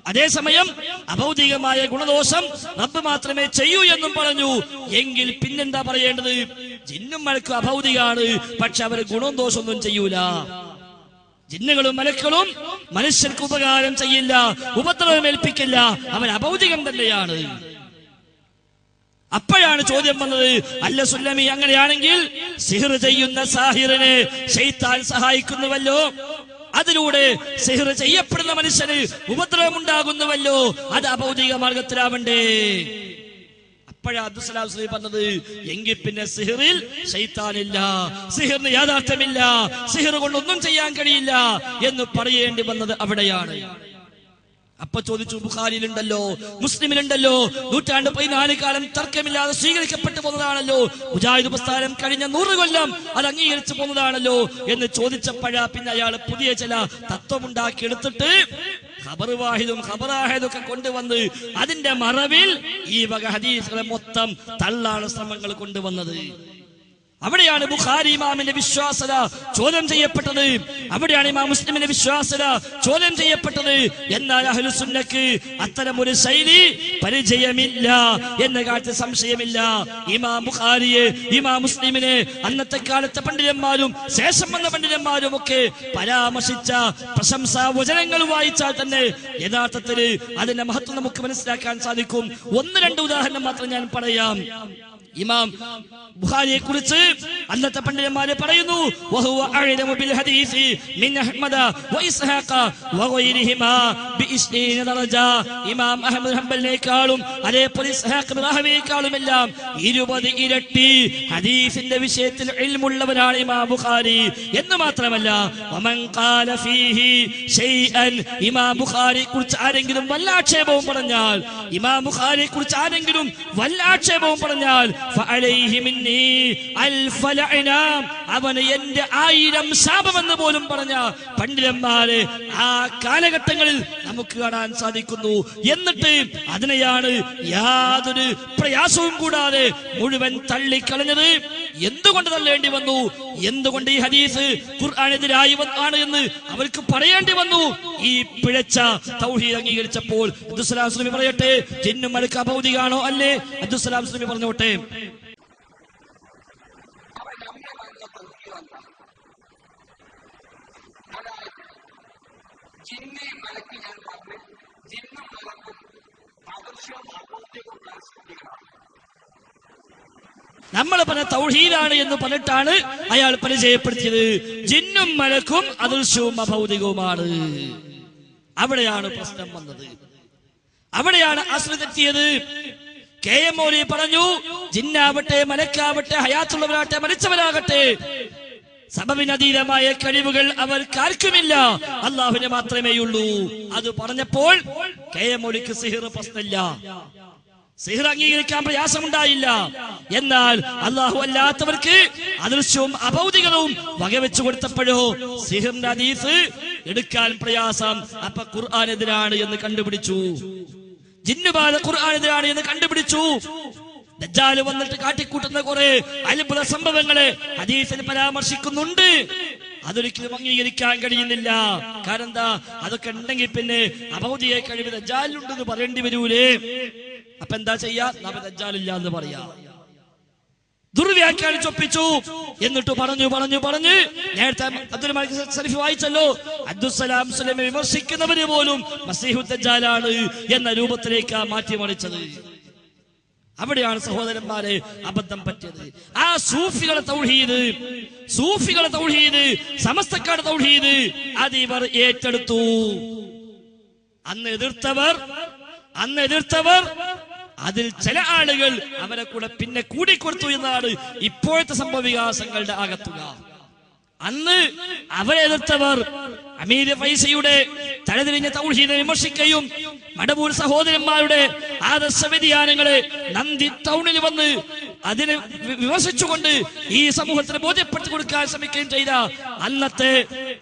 അതേസമയം അഭൗതികമായ ഗുണദോഷം റബ്ബ് മാത്രമേ ചെയ്യൂ എന്നും പറഞ്ഞു. എങ്കിൽ പിന്നെന്താ പറയേണ്ടത്? ജിന്നും മലക്കും അഭൗതികാണ്, പക്ഷെ അവര് ഗുണവും ദോഷമൊന്നും ചെയ്യൂല. ജിന്നുകളും മലക്കളും മനുഷ്യർക്ക് ഉപകാരം ചെയ്യില്ല, ഉപദ്രവം ഏൽപ്പിക്കില്ല, അവൻ അഭൗതികം തന്നെയാണ്. അപ്പോഴാണ് ചോദ്യം വന്നത്, അല്ല സുല്ലമി, അങ്ങനെയാണെങ്കിൽ സിഹർ ചെയ്യുന്ന സാഹിറിനെ ശൈത്താൻ സഹായിക്കുന്നുവല്ലോ, അതിലൂടെ സിഹർ ചെയ്യപ്പെടുന്ന മനുഷ്യന് ഉപദ്രവം ഉണ്ടാകുന്നുവല്ലോ, അത് അഭൗതിക മാർഗത്തിലാവണ്ടേ? അപ്പോഴാ അബ്ദുസ്സലാം സുലൈമി പറഞ്ഞത്, എങ്കിൽ പിന്നെ സിഹറിൽ ശൈത്താനില്ല, സിഹറിന് യാഥാർത്ഥ്യമില്ല, സിഹർ കൊണ്ടൊന്നും ചെയ്യാൻ കഴിയില്ല എന്ന് പറയേണ്ടി വന്നത് അവിടെയാണ്. അപ്പൊ ചോദിച്ചു, ബുഖാരിയിലുണ്ടല്ലോ, മുസ്ലിമിലുണ്ടല്ലോ, 114 കാലം തർക്കമില്ലാതെ സ്വീകരിക്കപ്പെട്ടു പോകുന്നതാണല്ലോ, മുജാഹിദ് പ്രസ്ഥാനം കഴിഞ്ഞ 100 കൊല്ലം അത് അംഗീകരിച്ചു പോകുന്നതാണല്ലോ എന്ന് ചോദിച്ചപ്പോഴാ പിന്നെ അയാൾ പുതിയ ചില തത്വമുണ്ടാക്കി എടുത്തിട്ട് ഖബർ വാഹിദും ഖബർ ആഹിദും ഒക്കെ കൊണ്ടുവന്ന് അതിന്റെ മറവിൽ ഈ വക ഹദീസുകളെ മൊത്തം തള്ളാണ് ശ്രമങ്ങൾ കൊണ്ടുവന്നത്. അവിടെയാണ് ബുഖാരി ഇമാമിന്റെ വിശ്വാസത ചോദ്യം ചെയ്യപ്പെട്ടത്. അവിടെയാണ് ഇമാം മുസ്ലിമിന്റെ വിശ്വാസത ചോദ്യം ചെയ്യപ്പെട്ടത്. എന്നാൽ അഹ്ലുസുന്നക്ക് അത്തരമൊരു ശൈലി പരിചയമില്ല എന്ന കാര്യത്തിൽ സംശയമില്ല. ഇമാം ബുഖാരിയെ, ഇമാം മുസ്ലിമിനെ അന്നത്തെ കാലത്തെ പണ്ഡിതന്മാരും ശേഷം വന്ന പണ്ഡിതന്മാരും ഒക്കെ പരാമർശിച്ച പ്രശംസാ വചനങ്ങൾ വായിച്ചാൽ തന്നെ യഥാർത്ഥത്തിൽ അതിന്റെ മഹത്വം നമുക്ക് മനസ്സിലാക്കാൻ സാധിക്കും. ഒന്ന് രണ്ട് ഉദാഹരണം മാത്രം ഞാൻ പറയാം. ഇമാം ബുഖാരിയെ കുറിച്ച് അന്നത്തെ പണ്ഡിതന്മാരെ പറയുന്നു, വഹുവ അഅലമു ബിൽ ഹദീസി മിൻ അഹ്മദ വഇസ്ഹാഖ വഗൈരിഹിമാ ബി20 ദറജ. ഇമാം അഹ്മദ് ഹംബലിനേക്കാളും അതേപോലെ ഇസ്ഹാഖ് ബിൻ റഹവയേക്കാളും എല്ലാം 20 ഇരട്ടി ഹദീസിന്റെ വിഷയത്തിൽ ഇൽമുള്ളവരാണ് ഇമാം ബുഖാരി എന്ന് മാത്രമല്ല, വമൻ ഖാല ഫീഹി ഷൈഅൻ, ഇമാം ബുഖാരിയെ കുറിച്ച് ആരെങ്കിലും വല്ല ആക്ഷേപവും പറഞ്ഞാൽ, ഇമാം ബുഖാരിയെ കുറിച്ച് ആരെങ്കിലും വല്ല ആക്ഷേപവും പറഞ്ഞാൽ ഫഅലൈഹി മിന്നി അൽഫ ലഅന, അവന് എന്റെ 1000 ശാപമെന്ന് പോലും പറഞ്ഞ പണ്ഡിതന്മാരെ ആ കാലഘട്ടങ്ങളിൽ നമുക്ക് കാണാൻ സാധിക്കുന്നു. എന്നിട്ട് അതിനെയാണ് യാതൊരു പ്രയാസവും കൂടാതെ മുഴുവൻ തള്ളിക്കളഞ്ഞത്. എന്തുകൊണ്ട് തള്ളേണ്ടി വന്നു? എന്തുകൊണ്ട് ഈ ഹദീസ് ഖുർആനെതിരായി ആണ് എന്ന് അവർക്ക് പറയേണ്ടി വന്നു? ഈ പിഴച്ച തൗഹീദ് അംഗീകരിച്ചപ്പോൾ. അബ്ദുസ്സലാം സുലൈമി പറയട്ടെ, ജിന്നും മലക്ക് അഭൗതികാണോ അല്ലേ? അബ്ദുസ്സലാം സുലൈമി പറഞ്ഞോട്ടെ. നമ്മൾ പറഞ്ഞ തൗഹീദാണ് എന്ന് പറഞ്ഞിട്ടാണ് അയാൾ പരിചയപ്പെടുത്തിയത്. ജിന്നും മലക്കും അദൃശ്യവും അഭൗതികവുമാണ്. അവിടെയാണ് പ്രശ്നം വന്നത്. അവിടെയാണ് അസ്ല് തെറ്റിയത്. കെ എം മൗലവി പറഞ്ഞു, ജിന്നാവട്ടെ മലക്കാവട്ടെ ഹയാത്തുള്ളവരാകട്ടെ മരിച്ചവരാകട്ടെ സബബിനതീതമായ കഴിവുകൾ അവർക്കാർക്കുമില്ല, അള്ളാഹുവിന് മാത്രമേയുള്ളൂ. അത് പറഞ്ഞപ്പോൾ കെ എം മൗലവിക്ക് സിഹിർ പ്രശ്നമില്ല, സിഹിർ അംഗീകരിക്കാൻ പ്രയാസമുണ്ടായില്ല. എന്നാൽ അള്ളാഹു അല്ലാത്തവർക്ക് അദൃശ്യവും അഭൗതികവും വകവെച്ചു കൊടുത്തപ്പോഴോ സിഹിറിന്റെ ഹദീസ് എടുക്കാൻ പ്രയാസം. അപ്പൊ ഖുർആനെതിരാണ് എന്ന് കണ്ടുപിടിച്ചു. ജിന്നുബാധ ഖുർആനെതിരാണ് എന്ന് കണ്ടുപിടിച്ചു. ദജ്ജാൽ വന്നിട്ട് കാട്ടിക്കൂട്ടുന്ന കുറെ അത്ഭുത സംഭവങ്ങളെ ഹദീസിൽ പരാമർശിക്കുന്നുണ്ട്. അതൊരിക്കലും അംഗീകരിക്കാൻ കഴിയുന്നില്ല. കാരണം എന്താ? അതൊക്കെ ഉണ്ടെങ്കിൽ പിന്നെ അഭൗതിക കഴിവ് ദജ്ജാലിലുണ്ടെന്ന് പറയേണ്ടി വരൂലേ? അപ്പൊ എന്താ ചെയ്യാ? നമുക്ക് ദജ്ജാലില്ല എന്ന് പറയാ. ദുർവ്യാഖ്യാനിച്ചൊപ്പിച്ചു. എന്നിട്ട് പറഞ്ഞു നേരത്തെ അബ്ദുൽ മാലിക് സലഫി വായിച്ചല്ലോ, അബ്ദുസ്സലാം സുലൈമി വിമർശിക്കുന്നവര് പോലും മസീഹു ദജ്ജാലാണ് എന്ന രൂപത്തിലേക്ക് മാറ്റിമറിച്ചത്. അവിടെയാണ് സഹോദരന്മാരെ അബദ്ധം പറ്റിയത്. ആ സൂഫികളെ തൗഹീദ് സമസ്തക്കാരുടെ തൗഹീദ് അതിവർ ഏറ്റെടുത്തു. അന്ന് എതിർത്തവർ അതിൽ ചില ആളുകൾ അവരെ കൂടെ പിന്നെ കൂടിക്കൊടുത്തു എന്നാണ് ഇപ്പോഴത്തെ സംഭവ വികാസങ്ങളുടെ ആകത്തുക. അന്ന് അവരെ എതിർത്തവർ അമീർ ഫൈസിയുടെ തലതിരിഞ്ഞ തൗഹീദിനെ വിമർശിക്കുകയും മടവൂർ സഹോദരന്മാരുടെ ആദർശ വ്യതിയാനങ്ങളെ നന്ദി ടൗണിൽ വന്ന് അതിനെ വിമർശിച്ചുകൊണ്ട് ഈ സമൂഹത്തിന് ബോധ്യപ്പെടുത്തി കൊടുക്കാൻ ശ്രമിക്കുകയും ചെയ്ത അന്നത്തെ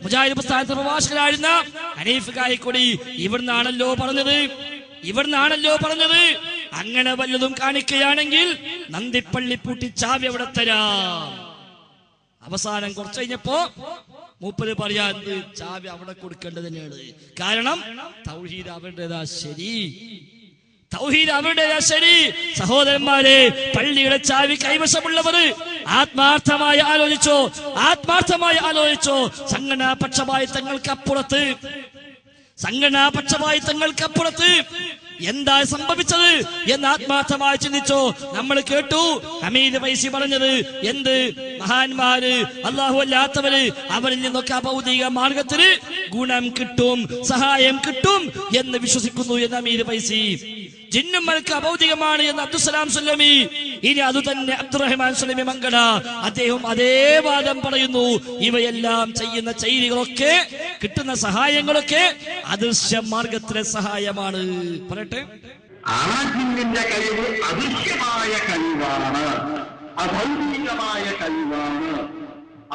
മുജാഹിദ് പ്രസ്ഥാനത്തെ പ്രഭാഷകരായിരുന്ന ഹനീഫ് കായിക്കൊടി ഇവിടുന്നാണല്ലോ പറഞ്ഞത് അങ്ങനെ വല്ലതും കാണിക്കുകയാണെങ്കിൽ നന്ദിപ്പള്ളി പൂട്ടി ചാവി അവിടെ തരാം. അവസാനം കുറച്ച് കഴിഞ്ഞപ്പോ മൂപ്പര് പറയാ, ചാവി അവിടെ കൊടുക്കേണ്ടത് തന്നെയാണ്. കാരണം തൗഹീദ് അവരുടേതാ ശരി. സഹോദരന്മാരെ, പള്ളിയുടെ ചാവി കൈവശമുള്ളവർ ആത്മാർത്ഥമായി ആലോചിച്ചോ സംഘടനാ പക്ഷപാതിത്വങ്ങൾക്കപ്പുറത്ത് എന്താ സംഭവിച്ചത് എന്ന് ആത്മാർത്ഥമായി ചിന്തിച്ചോ. നമ്മൾ കേട്ടു ഹമീദ് ഫൈസി പറഞ്ഞത് എന്ത്? മഹാന്മാര് അല്ലാഹു അല്ലാത്തവര് അവരിൽ നിന്നൊക്കെ അഭൗതിക മാർഗത്തിന് ഗുണം കിട്ടും, സഹായം കിട്ടും എന്ന് വിശ്വസിക്കുന്നു എന്ന് ഹമീദ് ഫൈസി. ജിന്നും മലക്ക് അഭൗതികമാണ് എന്ന് അബ്ദുസ്സലാം സുല്ലമി. ഇനി അതുതന്നെ അബ്ദുറഹ്മാൻ സുല്ലമി മങ്കട, അദ്ദേഹം അതേ വാദം പറയുന്നു. ഇവയെല്ലാം ചെയ്യുന്ന ചെയ്തികളൊക്കെ, കിട്ടുന്ന സഹായങ്ങളൊക്കെ അദൃശ്യ മാർഗത്തിലെ സഹായമാണ്. പറയട്ടെ, ആ ജിന്നിന്റെ കഴിവ് അദൃശ്യമായ കഴിവാണ്, അഭൗതികമായ കഴിവാണ്.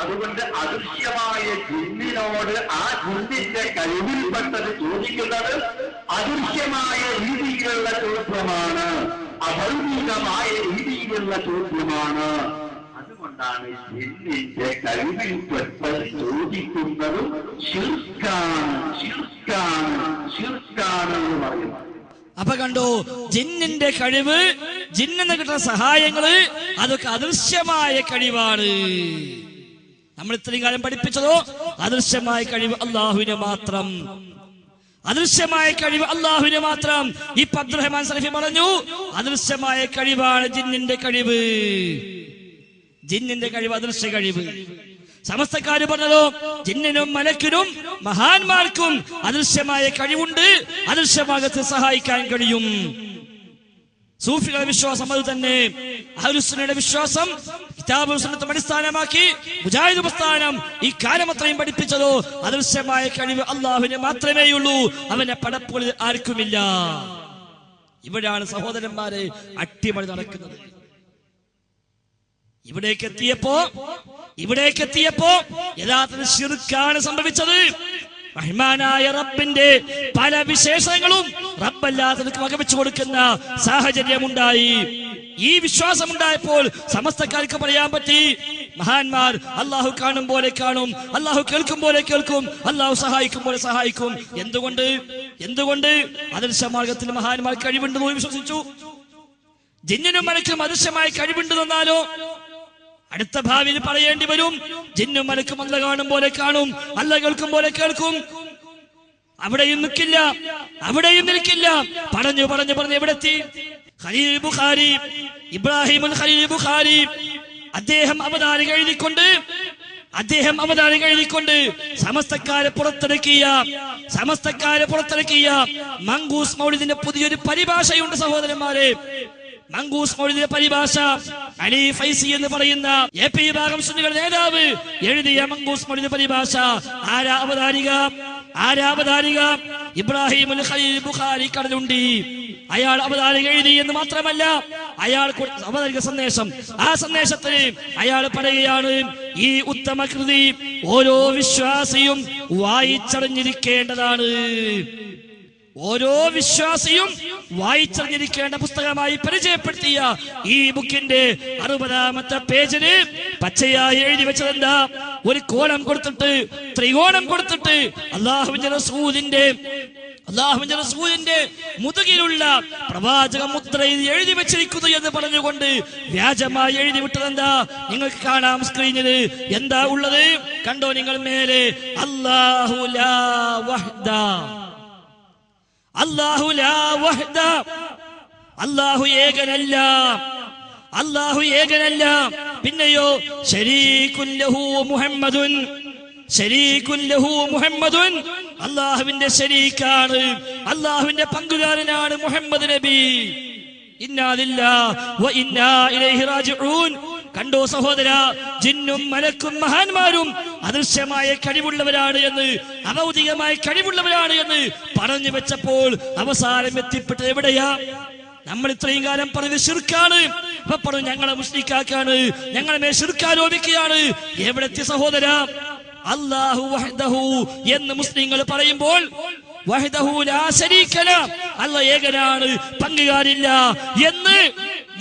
അതുകൊണ്ട് അദൃശ്യമായ ജിന്നിനോട് ആ ജിന്നിന്റെ കഴിവിൽപ്പെട്ടത് ചോദിക്കുന്നത് അദൃശ്യമായ രീതിയിലുള്ള ചോദ്യമാണ്, അഭൗതികമായ രീതിയിലുള്ള ചോദ്യമാണ്. അതുകൊണ്ട് അതുകൊണ്ടാണ് ജിന്നിന്റെ കഴിവിൽപ്പെട്ടത് ചോദിക്കുന്നതും ശിർക്കാണ് എന്ന് പറയുന്നത്. അപ്പൊ കണ്ടോ, ജിന്നിന്റെ കഴിവ്, ജിന്നിന് കിട്ടുന്ന സഹായങ്ങള് അതൊക്കെ അദൃശ്യമായ കഴിവാണ്. നമ്മൾ ഇത്രയും കാലം പഠിപ്പിച്ചതോ അദൃശ്യമായ കഴിവ് അള്ളാഹുവിന് മാത്രം, അദൃശ്യമായ കഴിവ് അള്ളാഹുവിന് മാത്രം. ഈ അബ്ദുറഹ്മാൻ സലഫി പറഞ്ഞു അദൃശ്യമായ കഴിവാണ് ജിന്നിന്റെ കഴിവ്. ജിന്നിന്റെ കഴിവ് അദൃശ്യ കഴിവ്. സമസ്തക്കാര് പറഞ്ഞതോ ജിന്നിനും മലക്കിനും മഹാന്മാർക്കും അദൃശ്യമായ കഴിവുണ്ട്, അദൃശ്യമാകത്ത് സഹായിക്കാൻ കഴിയും. സൂഫികളുടെ വിശ്വാസം അത് തന്നെ. അഹ്ലുസുന്നയുടെ വിശ്വാസം കിതാബുൽ സുന്നത്ത് അടിസ്ഥാനമാക്കി മുജാഹിദ് പ്രസ്ഥാനം ഈ കാലം അത്രയും പഠിപ്പിച്ചതോ അദൃശ്യമായ കഴിവ് അള്ളാഹുവിന് മാത്രമേയുള്ളൂ, അവന്റെ പടപ്പുകളിൽ ആർക്കുമില്ല. ഇവിടെയാണ് സഹോദരന്മാരെ അട്ടിമറി നടക്കുന്നത്. ഇവിടേക്ക് എത്തിയപ്പോ യഥാർത്ഥത്തിൽ ശിർക്കാണ് സംഭവിച്ചത്. റഹ്മാനായ റബ്ബിന്റെ പല വിശേഷങ്ങളും റബ്ബല്ലാത്തവർക്ക് വകവെച്ചു കൊടുക്കുന്ന സാഹചര്യമുണ്ടായി. ഈ വിശ്വാസമുണ്ടായപ്പോൾ സമസ്തക്കാർക്ക് പറയാൻ പറ്റി, മഹാന്മാർ അള്ളാഹു കാണും പോലെ കാണും, അള്ളാഹു കേൾക്കും പോലെ കേൾക്കും, അള്ളാഹു സഹായിക്കും പോലെ സഹായിക്കും. എന്തുകൊണ്ട് അദൃശ്യ മാർഗത്തിൽ മഹാന്മാർ കഴിവുണ്ടെന്ന് വിശ്വസിച്ചു. ജിന്നിനും മലക്കും അദൃശ്യമായ കഴിവുണ്ടെന്നാലോ അടുത്ത ഭാവിയിൽ പറയേണ്ടി വരും, ജിന്നും മലക്കും അല്ല കാണും പോലെ കാണും, അല്ല കേൾക്കും പോലെ കേൾക്കും. അവിടെയും നിൽക്കില്ല. പറഞ്ഞു എവിടെത്തി? ഖലീൽ ബുഖാരി, ഇബ്രാഹിമുൽ ഖലീൽ ബുഖാരി അദ്ദേഹം അവതാരിക എഴുതിക്കൊണ്ട് സമസ്തക്കാരെ പുറത്തിറക്കിയ മങ്കൂസ് മൗലിദിന്റെ പുതിയൊരു പരിഭാഷയുണ്ട് സഹോദരന്മാരെ. മങ്കൂസ് മൗലിദിന്റെ പരിഭാഷ അലി ഫൈസി എന്ന് പറയുന്ന AP വിഭാഗം സുന്നികളുടെ നേതാവ് എഴുതിയ മങ്കൂസ് മൗലിദിന്റെ പരിഭാഷ. ആരാ അവതാരിക? ഇബ്രാഹിമുൽ ഖലീൽ ബുഖാരി കടലുണ്ടി. അയാൾ അവതാരിക എഴുതി എന്ന് മാത്രമല്ല, അയാൾ അവതാരിക സന്ദേശം, ആ സന്ദേശത്തിൽ അയാൾ പറയുകയാണ്, ഈ ഉത്തമ കൃതി ഓരോ വിശ്വാസിയും വായിച്ചറിഞ്ഞിരിക്കേണ്ടതാണ്. ഓരോ വിശ്വാസിയും വായിച്ചറിഞ്ഞിരിക്കേണ്ട പുസ്തകമായി പരിചയപ്പെടുത്തിയ ഈ ബുക്കിന്റെ 60ാമത്തെ പേജിന് പച്ചയായി എഴുതി വെച്ചതെന്താ? ഒരു കോണം കൊടുത്തിട്ട്, ത്രികോണം കൊടുത്തിട്ട് അല്ലാഹുവിന്റെ റസൂലിന്റെ മുതുകിലുള്ള പ്രവാചക മുദ്രയിൽ എഴുതി വെച്ചിരിക്കുന്നു എന്ന് പറഞ്ഞുകൊണ്ട് വ്യാജമായി എഴുതി വിട്ടതെന്താ? നിങ്ങൾക്ക് കാണാം സ്ക്രീനിൽ എന്താ ഉള്ളത്, കണ്ടോ നിങ്ങൾ മേലെ? അല്ലാഹു ലാ വഹ്ദ, അല്ലാഹു ലാ വഹ്ദ, അല്ലാഹു ഏകനല്ല. പിന്നെയോ ശരീകുൻ ലഹു മുഹമ്മദുൻ, അല്ലാഹുവിന്റെ ശരീക്കാണ്, അല്ലാഹുവിന്റെ പങ്കുകാരനാണ് മുഹമ്മദ് നബി. ഇന്നാ ലില്ലാഹി വ ഇന്നാ ഇലൈഹി റാജിഊൻ. കണ്ടോ സഹോദര, ജിന്നും മലക്കും മഹാന്മാരും അദൃശ്യമായ കഴിവുള്ളവരാണ് എന്ന്, അഭൗതികമായ കഴിവുള്ളവരാണ് എന്ന് പറഞ്ഞു വെച്ചപ്പോൾ അവസാനം എത്തിപ്പെട്ടത് എവിടെയാ? നമ്മൾ ഇത്രയും കാലം പറഞ്ഞത് ശിർക്കാണ്, അപ്പൊ പറഞ്ഞു ഞങ്ങളെ മുശ്രിക്കാക്കാണ്, ഞങ്ങളെ മേൽ ശിർക്കാരോപിക്കുകയാണ്. എവിടെ എത്തി സഹോദര? അല്ലാഹു വഹ്ദഹു എന്ന് മുസ്ലിങ്ങൾ പറയുമ്പോൾ വഹ്ദഹു ലാ ശരീക ലഹു, അല്ലാഹു ഏകനാണ്, പങ്കുകാരില്ല എന്ന്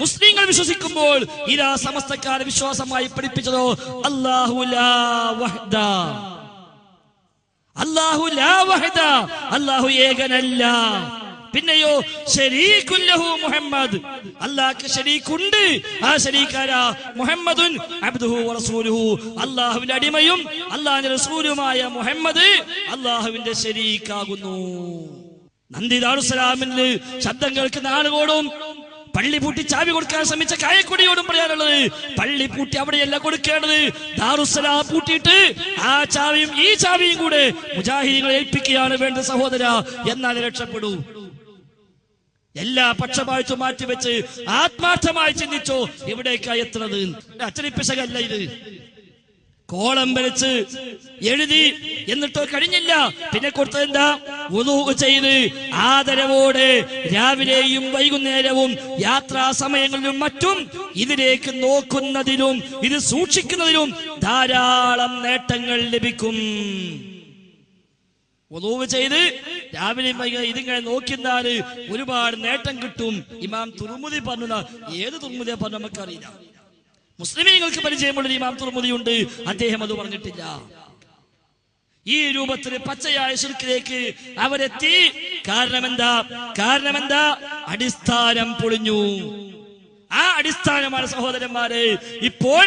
മുസ്ലിങ്ങൾ വിശ്വസിക്കുമ്പോൾ ഇതാ സമസ്തക്കാരെ വിശ്വാസമായി പഠിപ്പിച്ചതോ അല്ലാഹു ലാ വഹ്ദ, അല്ലാഹു ഏകനല്ല. പിന്നെയോ ശരീകുൻ ലഹു മുഹമ്മദ്, അല്ലാഹുക്ക് ശരീക്കുണ്ട്, ആ ശരീക്കാരാ മുഹമ്മദുൻ അബ്ദുഹു വറസൂലുഹു, അല്ലാഹുവിന്റെ അടിമയും അല്ലാഹുവിന്റെ റസൂലുമായ മുഹമ്മദ് അല്ലാഹുവിന്റെ ശരീക്കാകുന്നു. നന്ദി ദാറുസ്സലാമിന് ശബ്ദം കേൾക്കുന്ന ആളുകളോടും പള്ളി പൂട്ടി ചാവി കൊടുക്കാൻ ശ്രമിച്ച കായക്കൊടിയോടും പറയാനുള്ളത്, പള്ളി പൂട്ടി അവിടെയല്ല കൊടുക്കേണ്ടത്, ദാറുസ്സലാം പൂട്ടിയിട്ട് ആ ചാവിയും ഈ ചാവിയും കൂടെ മുജാഹിദീങ്ങളെ ഏൽപ്പിക്കുകയാണ് വേണ്ടത് സഹോദര, എന്നാലേ രക്ഷപ്പെടൂ. എല്ലാ പക്ഷപാതവും മാറ്റിവെച്ച് ആത്മാർത്ഥമായി ചിന്തിച്ചോ എവിടേക്കായി എത്തുന്നത്. അച്ചടിപ്പിശകല്ല ഇത്. കോളം വരച്ച് എഴുതി എന്നിട്ടോ കഴിഞ്ഞില്ല, പിന്നെ കൊടുത്തത് എന്താ? വുളൂ ചെയ്ത് ആദരവോടെ രാവിലെയും വൈകുന്നേരവും യാത്രാ സമയങ്ങളിലും മറ്റും ഇതിലേക്ക് നോക്കുന്നതിലും ഇത് സൂക്ഷിക്കുന്നതിലും ധാരാളം നേട്ടങ്ങൾ ലഭിക്കും. വുളൂ ചെയ്ത് രാവിലെയും വൈകുന്നേരം ഇതിങ്ങനെ നോക്കിന്നാല് ഒരുപാട് നേട്ടം കിട്ടും. ഇമാം തുർമുദി പറഞ്ഞ, ഏത് തുർമുദിയെ പറഞ്ഞ നമുക്കറിയില്ല. മുസ്ലിമീങ്ങൾക്ക് പരിചയമുള്ള ഇമാം തുർമുദിയുണ്ട്, അദ്ദേഹം അത് പറഞ്ഞിട്ടില്ല. ഈ രൂപത്തിൽ പച്ചയായ ശിർക്കിലേക്ക് അവരെത്തി. കാരണം എന്താ? അടിസ്ഥാനം പൊളിഞ്ഞു. ആ അടിസ്ഥാനമാണ് സഹോദരന്മാരെ ഇപ്പോൾ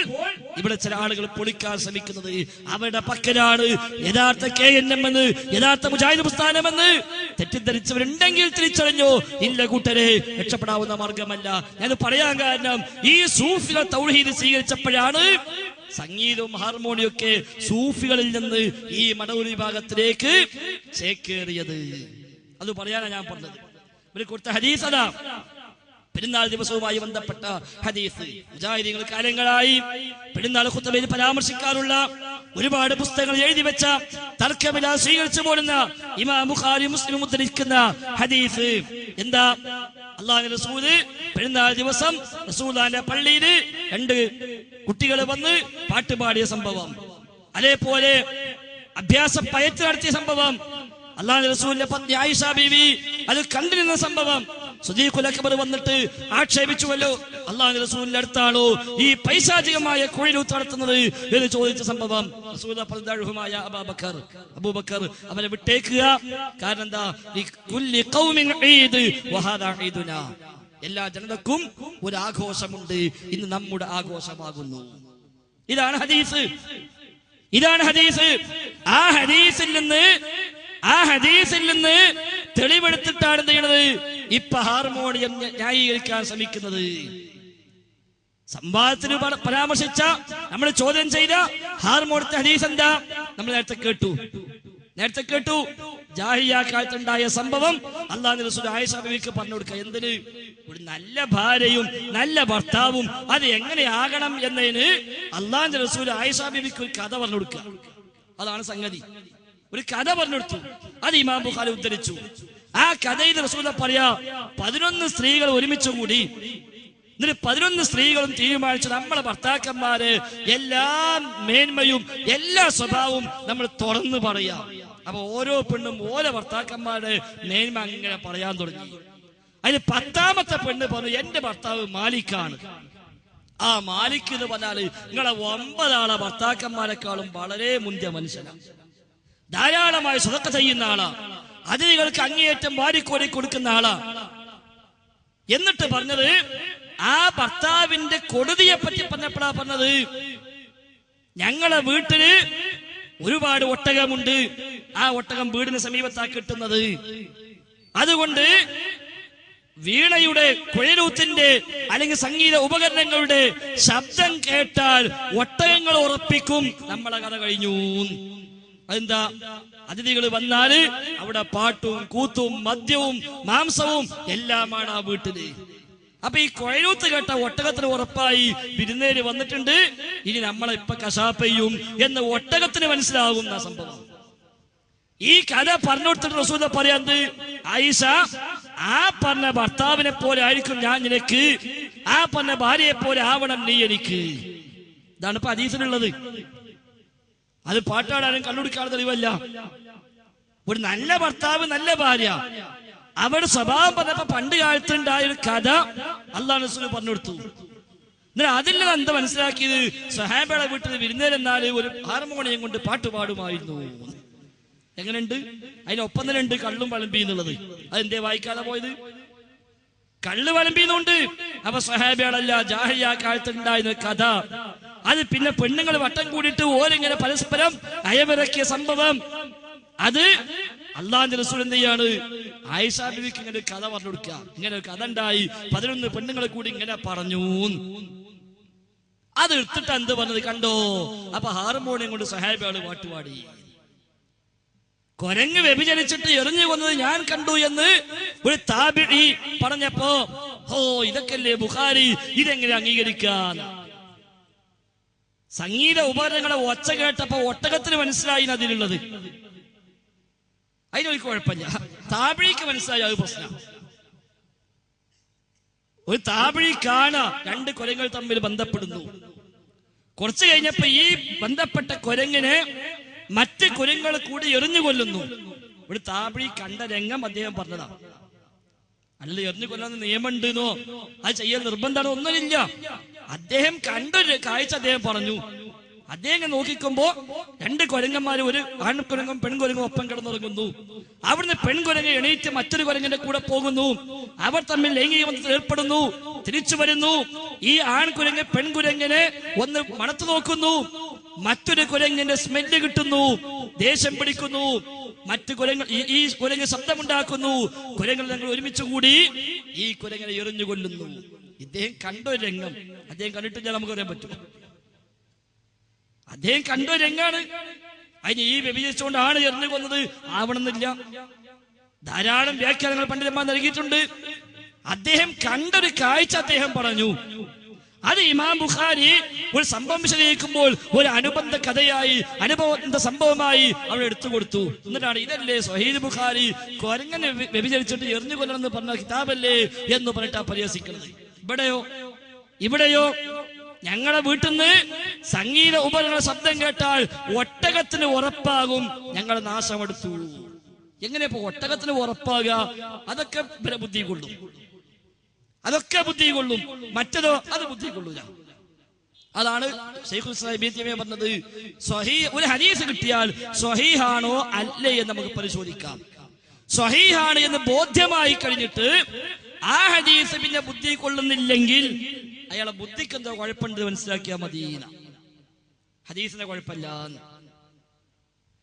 ഇവിടെ ചില ആളുകൾ പൊളിക്കാൻ ശ്രമിക്കുന്നത്. അവരുടെ പക്കലാണ് യഥാർത്ഥ KNM എന്ന്, യഥാർത്ഥ മുജാഹിദ് പ്രസ്ഥാനമെന്ന് തെറ്റിദ്ധരിച്ചവരുണ്ടെങ്കിൽ തിരിച്ചറിഞ്ഞോ? ഇല്ല കൂട്ടരെ, രക്ഷപ്പെടാവുന്ന മാർഗമല്ല. ഞാൻ പറയാൻ കാരണം ഈ സൂഫികൾ തൗഹീദ് സ്വീകരിച്ചപ്പോഴാണ് സംഗീതവും ഹാർമോണിയൊക്കെ സൂഫികളിൽ നിന്ന് ഈ മടവൂർ വിഭാഗത്തിലേക്ക് ചേക്കേറിയത്. അത് പറയാനാണ് ഞാൻ പറഞ്ഞത്. ഇവർ കൊടുത്ത ഹദീസ് അതാ, പെരുന്നാൾ ദിവസവുമായി ബന്ധപ്പെട്ട ഹദീസ്. മുജാഹിദീങ്ങൾ കാലങ്ങളായി പെരുന്നാൾ ഖുത്ബയിൽ പരാമർശിക്കാറുള്ള ഒരുപാട് പുസ്തകങ്ങൾ എഴുതി വെച്ച തർക്കമില്ല സ്വീകരിച്ചു പോരുന്ന ഇമാം ബുഖാരി മുസ്ലിം ഉദ്ധരിക്കുന്ന ഹദീസ് എന്താ? അല്ലാഹുവിന്റെ റസൂല് പെരുന്നാൾ ദിവസം റസൂലുള്ളാഹിന്റെ പള്ളിയിൽ 2 കുട്ടികൾ വന്ന് പാട്ടുപാടിയ സംഭവം, അതേപോലെ അഭ്യാസ പയറ്റ് നടത്തിയ സംഭവം, അല്ലാഹുവിന്റെ റസൂലിന്റെ പത്നി ആയിഷ ബീവി അത് കണ്ടിരുന്ന സംഭവം, സുദീഖുൽ അക്ബർ വന്നിട്ട് ആക്ഷേപിച്ചുവല്ലോ, അല്ലാഹുവിന്റെ റസൂലിന്റെ അടുത്താണോ ഈ പൈശാചികമായ കുഴിലൂത്ത് നടത്തുന്നത് എന്ന് ചോദിച്ച സംഭവം. റസൂലുള്ളാഹിമായ അബൂബക്കർ അവരെ വിട്ടേക്കുക. കാരണം എന്താ? എല്ലാ ജനതക്കും ഒരു ആഘോഷമുണ്ട്, ഇന്ന് നമ്മുടെ ആഘോഷമാകുന്നു. ഇതാണ് ഹദീസ്. ആ ഹദീസിൽ നിന്ന് തെളിവെടുത്തിട്ടാണ് എന്ത് ചെയ്യണത്? ഇപ്പൊ ഹാർമോണിയം ന്യായീകരിക്കാൻ ശ്രമിക്കുന്നത്. സംവാദത്തിന് പരാമർശിച്ച, നമ്മൾ ചോദ്യം ചെയ്ത ഹാർമോണിയത്തെ ഹദീസ് എന്താ? നമ്മൾ നേരത്തെ കേട്ടു. ജാഹിലിയ്യ കാലത്തുണ്ടായ സംഭവം അല്ലാഹുവിന്റെ റസൂൽ ആയിഷ ബീവിക്ക് പറഞ്ഞു കൊടുക്കുക. എന്തിന്? ഒരു നല്ല ഭാര്യയും നല്ല ഭർത്താവും അത് എങ്ങനെയാകണം എന്നതിന് അല്ലാഹുവിന്റെ റസൂൽ ആയിഷ ബീവിക്ക് ഒരു കഥ പറഞ്ഞു കൊടുക്കുക. അതാണ് സംഗതി. ഒരു കഥ പറഞ്ഞു കൊടുത്തു. അത് ഇമാം ബുഖാരി ഉദ്ധരിച്ചു. ആ കഥയിൽ റസൂൽ പറയാ, 11 സ്ത്രീകൾ ഒരുമിച്ച് കൂടി. എന്നിട്ട് 11 സ്ത്രീകളും തീരുമാനിച്ചു, നമ്മളെ ഭർത്താക്കന്മാര് എല്ലാ മേന്മയും എല്ലാ സ്വഭാവവും നമ്മൾ തുറന്നു പറയാം. അപ്പൊ ഓരോ പെണ്ണും ഓരോ ഭർത്താക്കന്മാരുടെ മേന്മ അങ്ങനെ പറയാൻ തുടങ്ങി. അതിന് 10ാമത്തെ പെണ്ണ് പറഞ്ഞു, എന്റെ ഭർത്താവ് മാലിക്കാണ്. ആ മാലിക് എന്ന് പറഞ്ഞാല് നിങ്ങളെ 9 ആളെ ഭർത്താക്കന്മാരെക്കാളും വളരെ മുന്തിയ മനുഷ്യനാണ്. ധാരാളമായി സ്വതക്ക ചെയ്യുന്ന ആളാ, അതിഥികൾക്ക് അങ്ങേയറ്റം വാരിക്കോരി കൊടുക്കുന്ന ആളാ. എന്നിട്ട് പറഞ്ഞത്, ആ ഭർത്താവിന്റെ കൊടുതിയെ പറ്റി പറഞ്ഞപ്പോഴാ പറഞ്ഞത്, ഞങ്ങളെ വീട്ടില് ഒരുപാട് ഒട്ടകമുണ്ട്, ആ ഒട്ടകം വീടിന് സമീപത്താ കിട്ടുന്നത്. അതുകൊണ്ട് വീണയുടെ കുഴലൂത്തിന്റെ അല്ലെങ്കിൽ സംഗീത ഉപകരണങ്ങളുടെ ശബ്ദം കേട്ടാൽ ഒട്ടകങ്ങൾ ഉറപ്പിക്കും നമ്മളെ കഥ കഴിഞ്ഞു. അതെന്താ? അതിഥികൾ വന്നാല് അവിടെ പാട്ടും കൂത്തും മദ്യവും മാംസവും എല്ലാമാണ് ആ വീട്ടില്. അപ്പൊ ഈ കൊഴലൂത്ത് കേട്ട ഒട്ടകത്തിന് ഉറപ്പായി വിരുന്നേര് വന്നിട്ടുണ്ട്, ഇനി നമ്മളെ ഇപ്പൊ കശാപ്പയ്യും എന്ന് ഒട്ടകത്തിന് മനസ്സിലാകുന്ന സംഭവം. ഈ കഥ പറഞ്ഞു കൊടുത്തിട്ട് റസൂൽ പറയാന്ത്, ആയിഷ, ആ പറഞ്ഞ ഭർത്താവിനെ പോലെ ആയിരിക്കും ഞാൻ നിനക്ക്, ആ പറഞ്ഞ ഭാര്യയെ പോലെ ആവണം നീ എനിക്ക്. ഇതാണ് ഇപ്പൊ ഹദീസിലുള്ളത്. അത് പാട്ടാടാനും കണ്ണുടിക്കാനും തെളിവല്ല. ഒരു നല്ല ഭർത്താവ് നല്ല ഭാര്യ, അവരുടെ സ്വഭാവം പറഞ്ഞപ്പോ പണ്ട് കാലത്തുണ്ടായ ഒരു കഥ അല്ലാഹു റസൂൽ പറഞ്ഞു കൊടുത്തു. എന്നാൽ അതിൽ നിന്ന് എന്താ മനസ്സിലാക്കിയത്? സ്വഹാബയുടെ വീട്ടിൽ വിരുന്നേരെന്നാല് ഒരു ഹാർമോണിയം കൊണ്ട് പാട്ടുപാടുമായിരുന്നു. എങ്ങനെയുണ്ട്? അതിനൊപ്പം തന്നെ ഉണ്ട് കള്ളും വിളമ്പി എന്നുള്ളത്. അതെന്തേ വായിക്കാതെ പോയത്? കള്ള് വിളമ്പിന്നുണ്ട്. അപ്പൊ സ്വഹാബികളല്ല, ജാഹിലിയ്യ കാലത്തുണ്ടായിരുന്ന കഥ. അത് പിന്നെ പെണ്ണുങ്ങൾ വട്ടം കൂടിയിട്ട് ഓരിങ്ങനെ പരസ്പരം അയവിറക്കിയ സംഭവം. അത് അള്ളാഹുവിന്റെ റസൂൽ എന്ത് ചെയ്യാണ്? ആയിഷ ബീവിക്ക് ഇങ്ങനെ ഒരു കഥ പറഞ്ഞു കൊടുക്കുക. ഇങ്ങനെ ഒരു കഥ ഉണ്ടായി, 11 പെണ്ണുങ്ങളെ കൂടി ഇങ്ങനെ പറഞ്ഞു. അത് എടുത്തിട്ട് എന്ത് പറഞ്ഞത് കണ്ടോ? അപ്പൊ ഹാർമോണിയം കൊണ്ട് സ്വഹാബികള് പാട്ടുപാടി. കൊരങ്ങ് വ്യഭിചരിച്ചിട്ട് എറിഞ്ഞു കൊന്നത് ഞാൻ കണ്ടു എന്ന് ഒരു താബിഈ പറഞ്ഞപ്പോ, ഓ ഇതൊക്കെയല്ലേ ബുഖാരി, ഇതെങ്ങനെ അംഗീകരിക്കാൻ? സംഗീത ഉപകരണങ്ങളെ ഒച്ച കേട്ടപ്പോ ഒട്ടകത്തിന് മനസ്സിലായി അതിലുള്ളത്. അതിനൊരു കുഴപ്പമില്ല. താബിഈക്ക് മനസ്സിലായി, അത് പ്രശ്നം. ഒരു താബിഈ കാണാ 2 കുരങ്ങൾ തമ്മിൽ ബന്ധപ്പെടുന്നു. കുറച്ചു കഴിഞ്ഞപ്പോ ഈ ബന്ധപ്പെട്ട കുരങ്ങിനെ മറ്റ് കുരങ്ങൾ കൂടി എറിഞ്ഞു കൊല്ലുന്നു. ഒരു താബിഈ കണ്ട രംഗം അദ്ദേഹം പറഞ്ഞതാ. അല്ല എറിഞ്ഞു കൊല്ലാന്ന് നിയമമുണ്ടെന്നോ അത് ചെയ്യാൻ നിർബന്ധമാണോ ഒന്നുമില്ല. അദ്ദേഹം കണ്ടൊരു കാഴ്ച അദ്ദേഹം പറഞ്ഞു. അദ്ദേഹം നോക്കിക്കുമ്പോ 2 കുരങ്ങന്മാര്, ഒരു ആൺകുരങ്ങും പെൺകുരങ്ങും ഒപ്പം കിടന്നുറങ്ങുന്നു. അവിടുന്ന് പെൺകുരങ്ങ് എണീറ്റ് മറ്റൊരു കുരങ്ങന്റെ കൂടെ പോകുന്നു. അവർ തമ്മിൽ ലൈംഗിക ബന്ധത്തിൽ ഏർപ്പെടുന്നു. തിരിച്ചു വരുന്നു. ഈ ആൺകുരങ്ങ് പെൺകുരങ്ങിനെ ഒന്ന് മണത്തു നോക്കുന്നു. മറ്റൊരു കുരങ്ങിന്റെ സ്മെല്ല് കിട്ടുന്നു. ദേഷ്യം പിടിക്കുന്നു. മറ്റു കുരങ്ങൾ ഈ കുരങ്ങ് ശബ്ദമുണ്ടാക്കുന്നു. കുരങ്ങൾ ഞങ്ങൾ ഒരുമിച്ച് കൂടി ഈ കുരങ്ങനെ എറിഞ്ഞു കൊല്ലുന്നു. ഇദ്ദേഹം കണ്ടൊരു രംഗം. അദ്ദേഹം കണ്ടിട്ടില്ല നമുക്ക് പറയാൻ പറ്റും. അദ്ദേഹം കണ്ടൊരു രംഗാണ്. അതിന് ഈ വ്യഭിചരിച്ചുകൊണ്ടാണ് എറിഞ്ഞു കൊന്നത് ആവണമെന്നില്ല. ധാരാളം വ്യാഖ്യാനങ്ങൾ പണ്ഡിതന്മാർ നൽകിയിട്ടുണ്ട്. അദ്ദേഹം കണ്ടൊരു കാഴ്ച അദ്ദേഹം പറഞ്ഞു. അത് ഇമാം ബുഖാരി ഒരു സംഭവം വിശദീകരിക്കുമ്പോൾ ഒരു അനുബന്ധ കഥയായി, അനുബന്ധ സംഭവമായി അവിടെ എടുത്തു കൊടുത്തു. എന്നിട്ടാണ് ഇതല്ലേ സ്വഹീഹ് ബുഖാരി കുരങ്ങനെ വ്യഭിചരിച്ചിട്ട് എറിഞ്ഞു കൊല്ലണമെന്ന് പറഞ്ഞ കിതാബല്ലേ എന്ന് പറഞ്ഞിട്ടാ പരിഹസിക്കുന്നത്. ഇവിടെയോ ഞങ്ങളെ വീട്ടിൽ നിന്ന് സംഗീത ഉപകരണ ശബ്ദം കേട്ടാൽ ഒട്ടകത്തിന് ഉറപ്പാകും ഞങ്ങൾ നാശമെടുത്തു. എങ്ങനെ ഇപ്പൊ ഒട്ടകത്തിന് ഉറപ്പാകുക? അതൊക്കെ ബുദ്ധി കൊള്ളും, മറ്റതോ അത് ബുദ്ധി കൊള്ളൂല. അതാണ് ശൈഖുൽ ഇസ്ലാം ഇബ്നു തൈമിയ്യ പറഞ്ഞത്, ഒരു ഹദീസ് കിട്ടിയാൽ സ്വഹീഹാണോ അല്ലേ എന്ന് നമുക്ക് പരിശോധിക്കാം. സ്വഹീഹാണ് എന്ന് ബോധ്യമായി കഴിഞ്ഞിട്ട് ആ ഹദീസ് പിന്നെ ബുദ്ധി കൊള്ളുന്നില്ലെങ്കിൽ അയാളെ ബുദ്ധിക്ക് എന്തോ കുഴപ്പമുണ്ട് മനസ്സിലാക്കിയാൽ മതി. ഹദീസിന്റെ കുഴപ്പമില്ല.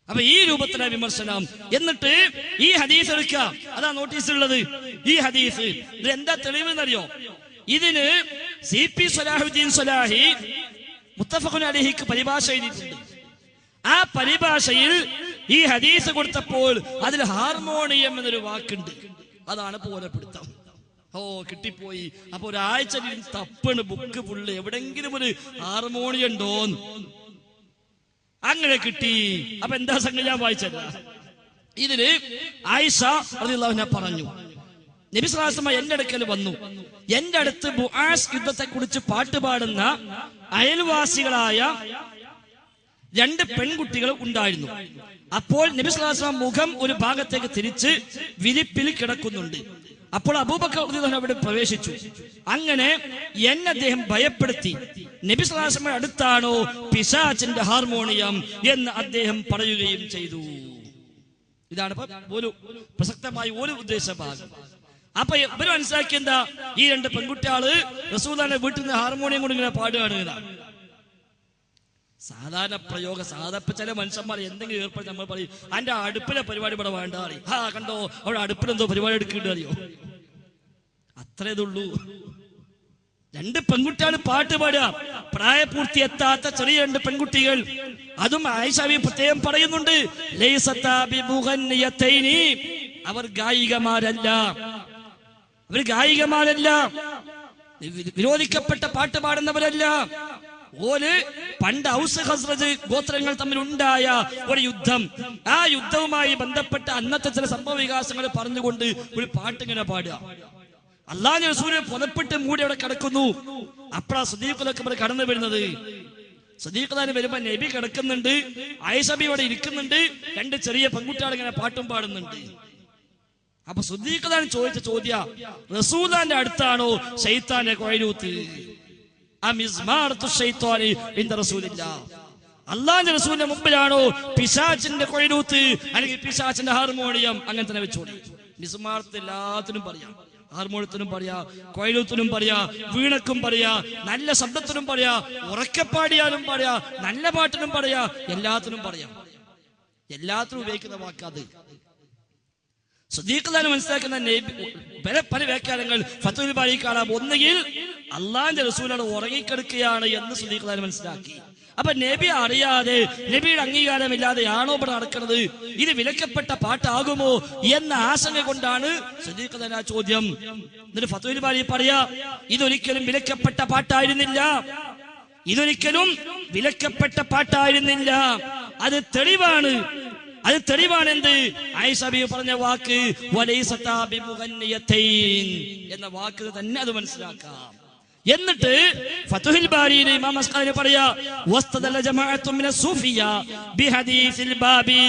അപ്പൊ ഈ രൂപത്തിലെ വിമർശനം. എന്നിട്ട് ഈ ഹദീസ് എടുക്കാം. അതാ നോട്ടീസുള്ളത്. ഈ ഹദീസ് ഇത് എന്താ തെളിവ് എന്നറിയോ? ഇതിന് CP സലാഹുദ്ദീൻ സ്വലാഹി മുത്തഫഖുൻ അലൈഹിക്ക് പരിഭാഷ എഴുതിയിട്ടുണ്ട്. ആ പരിഭാഷയിൽ ഈ ഹദീസ് കൊടുത്തപ്പോൾ അതിൽ ഹാർമോണിയം എന്നൊരു വാക്കുണ്ട്. അതാണ് പോരപ്പെടുത്തം. കിട്ടിപ്പോയി. അപ്പൊ ഒരാഴ്ച തപ്പണ് ബുക്ക് ഫുള്ള് എവിടെങ്കിലും ഒരു ഹാർമോണിയം ഉണ്ടോന്ന്. അങ്ങനെ കിട്ടി. അപ്പൊ എന്താ സംഗതി? ഞാൻ വായിച്ചല്ല. ഇതില് ആയിഷ റളിയല്ലാഹു അൻഹ പറഞ്ഞു, നബി സ്വല്ലല്ലാഹു അലൈഹി വസല്ലം എന്റെ അടുക്കൽ വന്നു. എന്റെ അടുത്ത് ബുആസ് യുദ്ധത്തെ കുറിച്ച് പാട്ടുപാടുന്ന അയൽവാസികളായ 2 പെൺകുട്ടികൾ ഉണ്ടായിരുന്നു. അപ്പോൾ നബി സ്വല്ലല്ലാഹു അലൈഹി വസല്ലം മുഖം ഒരു ഭാഗത്തേക്ക് തിരിച്ച് വിരിപ്പിൽ കിടക്കുന്നുണ്ട്. അപ്പോൾ അബൂബക്കർ റളിയല്ലാഹു അൻഹു അവിടെ പ്രവേശിച്ചു. അങ്ങനെ എന്നെ അദ്ദേഹം ഭയപ്പെടുത്തി. നബി സ്വല്ലല്ലാഹു അലൈഹി വസല്ലം അടുത്താണോ പിശാചിന്റെ ഹാർമോണിയം എന്ന് അദ്ദേഹം പറയുകയും ചെയ്തു. ഇതാണ് ഒരു പ്രസക്തമായ ഒരു ഉദ്ദേശ ഭാഗം. അപ്പൊ ഇവര് മനസ്സിലാക്കി എന്താ? ഈ 2 പെൺകുട്ടികള് റസൂലുള്ളാഹിന്റെ വീട്ടിൽ നിന്ന് ഹാർമോണിയം കൊണ്ട് ഇങ്ങനെ പാടുകയാണ്. സാധാരണ പ്രയോഗം. സാധാരണ ചില മനുഷ്യന്മാർ എന്തെങ്കിലും ഏർപ്പെടുത്തി നമ്മൾ പറയും, അതിന്റെ അടുപ്പിലെ പരിപാടി ഇവിടെ വേണ്ട അറിയും. കണ്ടോ അവിടെ അടുപ്പിലെന്തോ പരിപാടി എടുക്കേണ്ടി അറിയോ? അത്രേ ഇതുള്ളൂ. 2 പെൺകുട്ടികൾ പാട്ട് പാടുക. പ്രായപൂർത്തി എത്താത്ത ചെറിയ 2 പെൺകുട്ടികൾ. അതും ആയിഷ ബീവി പ്രത്യേകം പറയുന്നുണ്ട്, അവർ ഗായികമാരല്ല. വിരോധിക്കപ്പെട്ട പാട്ട് പാടുന്നവരല്ല. ഓല് പണ്ട് ഔസ് ഖസ്റജ് ഗോത്രങ്ങൾ തമ്മിൽ ഉണ്ടായ ഒരു യുദ്ധം, ആ യുദ്ധവുമായി ബന്ധപ്പെട്ട അന്നത്തെ ചില സംഭവ വികാസങ്ങൾ പറഞ്ഞുകൊണ്ട് ഒരു പാട്ടിങ്ങനെ പാടുക. അല്ലാഹുവിന്റെ റസൂൽ പുതപ്പിട്ട് മൂടി അവിടെ കിടക്കുന്നു. അപ്പഴാ സിദ്ദീഖുൽ അക്ബർ കടന്നു വരുന്നത്. സിദ്ദീഖ് വരുമ്പോ നബി കിടക്കുന്നുണ്ട്, ആയിഷ ബീവി അവിടെ ഇരിക്കുന്നുണ്ട്, 2 ചെറിയ പെൺകുട്ടികൾ ഇങ്ങനെ പാട്ടും പാടുന്നുണ്ട്. അപ്പൊ സിദ്ദീഖ് ചോദിച്ച ചോദ്യ, റസൂലുള്ളാഹിന്റെ അടുത്താണോ ശൈത്താന്റെ കൊഴലൂത്ത്? അള്ളാന്റെ റസൂലിന്റെ മുമ്പിലാണോ പിശാചിന്റെ കൊഴലൂത്ത് അല്ലെങ്കിൽ പിശാചിന്റെ ഹാർമോണിയം? അങ്ങനെ തന്നെ വെച്ചോളി. മിസ്മാർത്ത് എല്ലാത്തിനും പറയാം, ഹാർമോണിയത്തിനും പറയാ, കൊഴലൂത്തിനും പറയാ, വീണക്കും പറയാ, നല്ല ശബ്ദത്തിനും പറയാ, ഉറക്കപ്പാടിയാലും പറയാ, നല്ല പാട്ടിനും പറയാ, എല്ലാത്തിനും പറയാം. എല്ലാത്തിനും ഉപയോഗിക്കുന്ന വാക്കാത്. സിദ്ദീഖ് മനസ്സിലാക്കുന്ന പല വ്യാഖ്യാനങ്ങൾ ഫത്ഹുൽ ബാരി കാണാം. ഒന്നുകിൽ അള്ളാന്റെ റസൂലാണ് ഉറങ്ങിക്കെടുക്കുകയാണ് എന്ന് സിദ്ദീഖ് മനസ്സിലാക്കി. അപ്പൊ നബി അറിയാതെ, നബിയുടെ അംഗീകാരമില്ലാതെയാണോ ഇവിടെ നടക്കുന്നത്? ഇത് വിലക്കപ്പെട്ട പാട്ടാകുമോ എന്ന ആശങ്ക കൊണ്ടാണ് സിദ്ദീഖ് ആ ചോദ്യം. എന്നിട്ട് ഫത്ഹുൽ ബാരി പറയാ, ഇതൊരിക്കലും വിലക്കപ്പെട്ട പാട്ടായിരുന്നില്ല. അത് തെളിവാണ്. എന്ത്? ആയിഷ ബീവി പറഞ്ഞ വാക്ക് എന്ന വാക്ക് തന്നെ അത് മനസ്സിലാക്കാം. എന്നിട്ട് ഫത്ഹുൽ ബാരിയിൽ ഇമാം അസ്ഖലാനി പറയാ, വസ്തദല്ല ജമാഅത്തുൻ മിനസ് സൂഫിയ്യ ബിഹദീസിൽ ബാബി